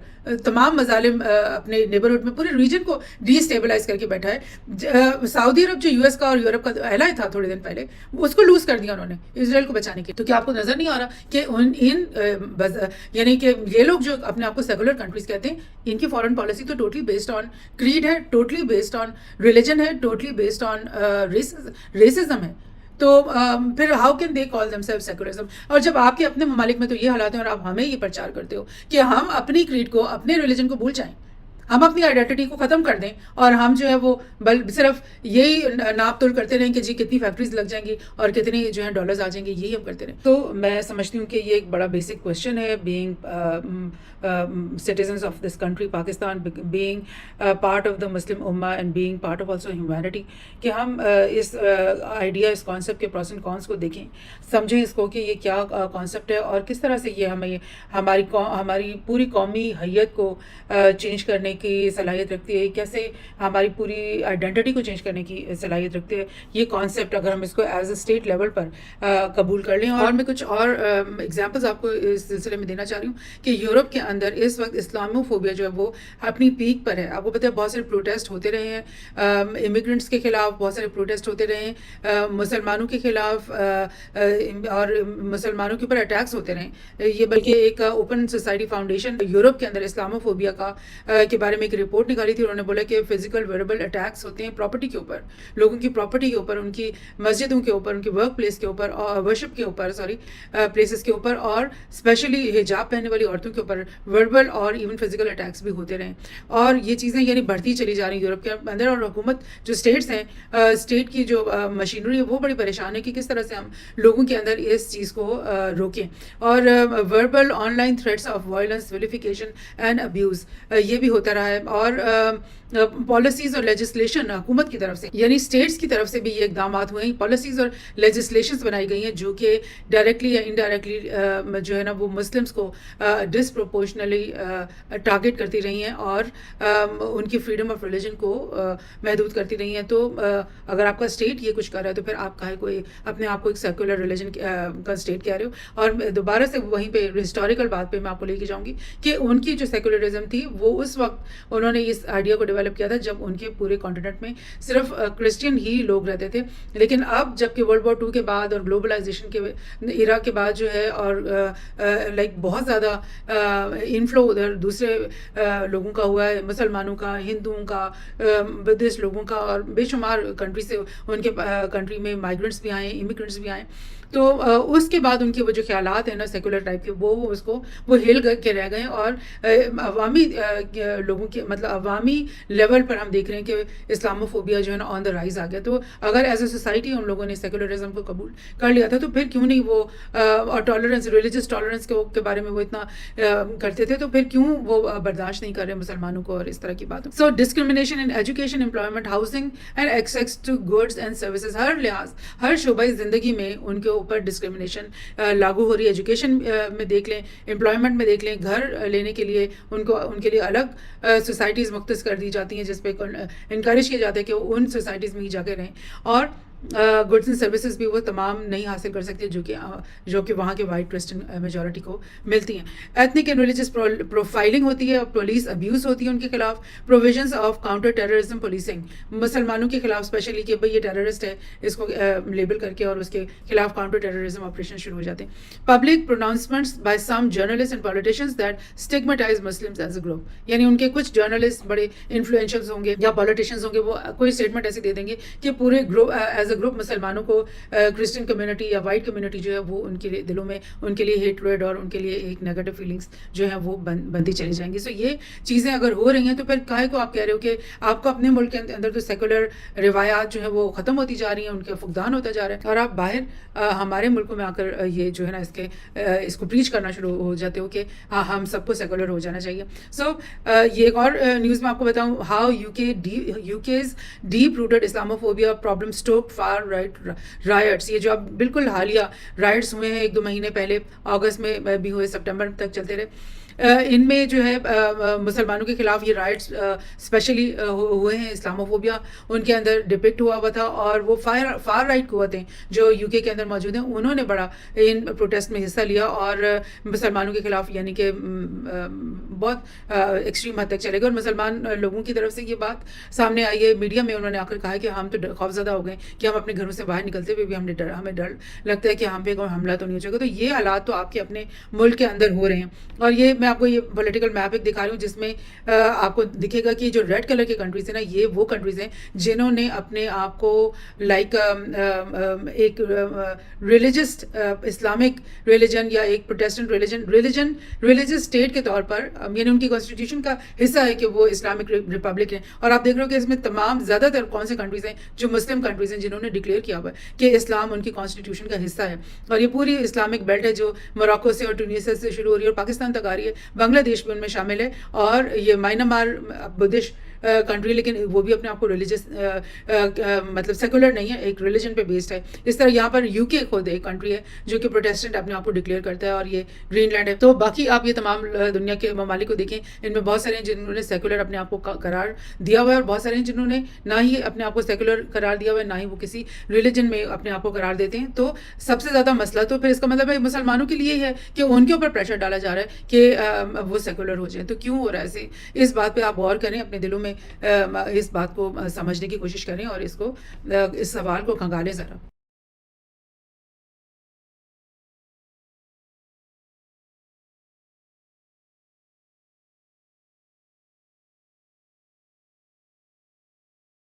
تمام مظالم اپنے نیبرہڈ میں پورے ریجن کو ڈی اسٹیبلائز کر کے بیٹھا ہے. سعودی عرب جو یو ایس کا اور یورپ کا ایلائی تھا تھوڑے دن پہلے, اس کو لوز کر دیا انہوں نے اسرائیل کو بچانے کے. تو کیا آپ کو نظر نہیں آ رہا کہ یعنی کہ یہ لوگ جو اپنے آپ کو سیکولر کنٹریز کہتے ہیں, ان کی فارن پالیسی تو ٹوٹلی بیسڈ آن کریڈ ہے, ٹوٹلی بیسڈ آن ریلیجن ہے, ٹوٹلی بیسڈ آن ریسزم ہے. تو پھر how can they call them self secularism. اور جب آپ کے اپنے ممالک میں تو یہ حالات ہیں اور آپ ہمیں یہ پرچار کرتے ہو کہ ہم اپنی کریڈ کو, اپنے ریلیجن کو بھول جائیں, ہم اپنی آئیڈینٹی کو ختم کر دیں, اور ہم جو ہے وہ صرف یہی ناپ تول کرتے رہیں کہ جی کتنی فیکٹریز لگ جائیں گی اور کتنے جو ہیں ڈالرز آ جائیں گے, یہی ہم کرتے رہیں. تو میں سمجھتی ہوں کہ یہ ایک بڑا بیسک کوشچن ہے, being citizens of this country Pakistan, being part of the Muslim Ummah and being part of also humanity, کہ ہم اس آئیڈیا, اس کانسیپٹ کے پروس اینڈ کونس کو دیکھیں, سمجھیں اس کو کہ یہ کیا کانسیپٹ ہے اور کس طرح سے یہ ہمیں ہماری پوری قومی حیت کو چینج کرنے کی صلاحیت رکھتی ہے, کیسے ہماری پوری آئیڈینٹی کو چینج کرنے کی صلاحیت رکھتی ہے یہ کانسیپٹ, اگر ہم اس کو ایز اے اسٹیٹ لیول پر قبول کر لیں. اور میں کچھ اور ایگزامپلز آپ کو اس سلسلے میں دینا چاہ رہی ہوں کہ یورپ کے اندر اس وقت اسلاموفوبیا جو ہے وہ اپنی پیک پر ہے. آپ کو پتہ ہے بہت سارے پروٹیسٹ ہوتے رہے ہیں, امیگرنٹس کے خلاف بہت سارے پروٹیسٹ ہوتے رہے ہیں, مسلمانوں کے خلاف اور مسلمانوں کے اوپر اٹیکس ہوتے رہے. یہ بلکہ ایک اوپن سوسائٹی فاؤنڈیشن یورپ کے اندر اسلاموفوبیا کے بارے میں ایک رپورٹ نکالی تھی. انہوں نے بولا کہ فزیکل ویئربل اٹیکس ہوتے ہیں پراپرٹی کے اوپر, لوگوں کی پراپرٹی کے اوپر, ان کی مسجدوں کے اوپر, ان کی ورک پلیس کے اوپر, ورشپ کے اوپر, پلیسز کے اوپر, اور اسپیشلی حجاب پہننے والی عورتوں کے اوپر وربل اور ایون فزیکل اٹیکس بھی ہوتے رہے. اور یہ چیزیں یعنی بڑھتی چلی جا رہی ہیں یورپ کے اندر, اور حکومت جو اسٹیٹس ہیں, اسٹیٹ کی جو مشینری ہے وہ بڑی پریشان ہے کہ کس طرح سے ہم لوگوں کے اندر اس چیز کو روکیں. اور verbal online threats of violence, vilification and abuse, یہ بھی ہوتا رہا ہے. اور پالیسیز اور لیجسلیشن حکومت کی طرف سے, یعنی اسٹیٹس کی طرف سے بھی یہ اقدامات ہوئے ہیں, پالیسیز اور لیجسلیشنز بنائی گئی ہیں جو کہ ڈائریکٹلی یا انڈائریکٹلی جو ہے نا وہ مسلمس کو ڈسپروپورشنلی ٹارگیٹ کرتی رہی ہیں اور ان کی فریڈم آف ریلیجن کو محدود کرتی رہی ہیں. تو اگر آپ کا اسٹیٹ یہ کچھ کر رہا ہے تو پھر آپ کہے کوئی اپنے آپ کو ایک سیکولر ریلیجن کا اسٹیٹ کہہ رہے ہو. اور دوبارہ سے وہیں پہ ہسٹوریکل بات پہ میں آپ کو لے کے جاؤں گی کہ ان کی جو سیکولرزم تھی وہ اس وقت انہوں نے اس آئیڈیا کو ڈیولپ کیا تھا جب ان کے پورے کانٹیننٹ میں صرف کرسچین ہی لوگ رہتے تھے. لیکن اب جب کہ ورلڈ وار 2 کے بعد اور گلوبلائزیشن کے ایرا کے بعد جو ہے, اور لائک بہت زیادہ انفلو ادھر دوسرے لوگوں کا ہوا ہے, مسلمانوں کا, ہندوؤں کا, بدھسٹ لوگوں کا, اور بے شمار کنٹری سے ان کے کنٹری میں مائیگرنٹس بھی آئے, امیگرنٹس بھی آئے. تو اس کے بعد ان کے وہ جو خیالات ہیں نا سیکولر ٹائپ کے, وہ اس کو وہ ہل کے رہ گئے. اور عوامی لوگوں کے مطلب عوامی لیول پر ہم دیکھ رہے ہیں کہ اسلاموفوبیا جو ہے نا آن دا رائز آ گیا. تو اگر ایز اے سوسائٹی ہم لوگوں نے سیکولرزم کو قبول کر لیا تھا تو پھر کیوں نہیں وہ اور ٹالرنس, ریلیجس ٹالرنس کے بارے میں وہ اتنا کرتے تھے, تو پھر کیوں وہ برداشت نہیں کر رہے مسلمانوں کو اور اس طرح کی باتوں. So discrimination in education, employment, housing and access to goods and services, ہر لحاظ ہر شعبۂ زندگی میں ان کے اوپر ڈسکرمنیشن لاگو ہو رہی ہے. ایجوکیشن میں دیکھ لیں, امپلائمنٹ میں دیکھ لیں, گھر لینے کے لیے ان کے لیے الگ سوسائٹیز مختص کر دی جاتی ہیں جس پہ انکریج کیا جاتا ہے کہ ان سوسائٹیز میں ہی جا کے رہیں. اور گڈس اینڈ سروسز بھی وہ تمام نہیں حاصل کر سکتے جو کہ وہاں کے وائٹ کرسچن میجورٹی کو ملتی ہیں. ایتھنک اینڈ ریلیجس پروفائلنگ ہوتی ہے, پولیس ابیوز ہوتی ہے ان کے خلاف. Provisions of counter terrorism policing, مسلمانوں کے خلاف اسپیشلی کہ بھائی یہ ٹیررسٹ ہے, اس کو لیبل کر کے اور اس کے خلاف کاؤنٹر ٹیررزم آپریشن شروع ہو جاتے ہیں. Public pronouncements by some journalist and politicians that stigmatize Muslims as a group, یعنی ان کے کچھ جرنلسٹ بڑے انفلوئنشلز ہوں گے یا پولیٹیشینز ہوں گے, وہ کوئی اسٹیٹمنٹ ایسے دے دیں گے کہ پورے گروپ ایز اے گروپ مسلمانوں کو کرسچن کمیونٹی یا وائٹ کمیونٹی جو ہے وہ ان کے لیے دلوں میں ان کے لیے ہیٹریڈ اور ان کے لیے ایک نیگیٹو فیلنگس جو ہیں وہ بنتی چلی جائیں گی. سو یہ چیزیں اگر ہو رہی ہیں تو پھر کاہے کو آپ کہہ رہے ہو کہ آپ کو اپنے ملک کے اندر تو سیکولر روایات جو ہیں وہ ختم ہوتی جا رہی ہیں, ان کا فقدان ہوتا جا رہا ہے, اور آپ باہر ہمارے ملکوں میں آ کر یہ جو ہے نا اس کو پریچ کرنا شروع ہو جاتے ہو کہ ہاں ہم سب کو سیکولر ہو جانا چاہیے. سو یہ ایک اور نیوز میں آپ کو بتاؤں, how you case deep rooted Islamophobia problem stoke far rights. یہ جو اب بالکل حالیہ رائٹس ہوئے ہیں 1-2 مہینے پہلے, اگست میں بھی ہوئے, سپٹمبر تک چلتے رہے, ان میں جو ہے مسلمانوں کے خلاف یہ رائٹس اسپیشلی ہوئے ہیں. اسلاموفوبیا ان کے اندر ڈپکٹ ہوا تھا, اور وہ فار رائٹ قوتیں جو یو کے اندر موجود ہیں انہوں نے بڑا ان پروٹیسٹ میں حصہ لیا اور مسلمانوں کے خلاف یعنی کہ بہت ایکسٹریم حد تک چلے گئے. اور مسلمان لوگوں کی طرف سے یہ بات سامنے آئی ہے, میڈیا میں انہوں نے آ کر کہا کہ ہم تو خوفزدہ ہو گئے کہ ہم اپنے گھروں سے باہر نکلتے ہوئے بھی ہمیں ڈر لگتا ہے کہ ہم پہ کوئی حملہ تو نہیں ہو جائے گا. تو یہ حالات تو آپ کے اپنے ملک کے اندر ہو رہے ہیں, اور یہ میں آپ کو یہ پولیٹیکل میپ ایک دکھا رہی ہوں جس میں آپ کو دکھے گا کہ جو ریڈ کلر کی کنٹریز ہیں نا, یہ وہ کنٹریز ہیں جنہوں نے اپنے آپ کو لائک ایک ریلیجس اسلامک ریلیجن یا ایک پروٹیسٹنٹ ریلیجس اسٹیٹ کے طور پر, یعنی ان کی کانسٹیٹیوشن کا حصہ ہے کہ وہ اسلامک ریپبلک ہیں. اور آپ دیکھ رہے ہو کہ اس میں تمام زیادہ تر کون سے کنٹریز ہیں جو مسلم کنٹریز ہیں جنہوں نے ڈکلیئر کیا ہوا ہے کہ اسلام ان کی کانسٹیٹیوشن کا حصہ ہے. اور یہ پوری اسلامک بیلٹ ہے جو موراکو سے اور ٹونیشیا سے شروع ہو رہی ہے اور پاکستان تک آ رہی ہے. بنگلہ دیش بھی ان میں شامل ہے, اور یہ مائنمار بدھسٹ کنٹری, لیکن وہ بھی اپنے آپ کو ریلیجس مطلب سیکولر نہیں ہے, ایک ریلیجن پہ بیسڈ ہے. اس طرح یہاں پر یو کے خود ایک کنٹری ہے جو کہ پروٹیسٹنٹ اپنے آپ کو ڈکلیئر کرتا ہے, اور یہ گرین لینڈ ہے. تو باقی آپ یہ تمام دنیا کے ممالک کو دیکھیں, ان میں بہت سارے ہیں جنہوں نے سیکولر اپنے آپ کو قرار دیا ہوا ہے, اور بہت سارے ہیں جنہوں نے نہ ہی اپنے آپ کو سیکولر قرار دیا ہوا ہے, نہ ہی وہ کسی ریلیجن میں اپنے آپ کو قرار دیتے ہیں. تو سب سے زیادہ مسئلہ تو پھر اس کا مطلب ہے مسلمانوں کے لیے ہے کہ ان کے اوپر پریشر ڈالا جا رہا ہے کہ وہ سیکولر ہو جائیں. تو کیوں ہو رہا ہے ایسے؟ اس بات پہ آپ غور کریں, اپنے دلوں میں اس بات کو سمجھنے کی کوشش کریں اور اس سوال کو کھنگالیں ذرا.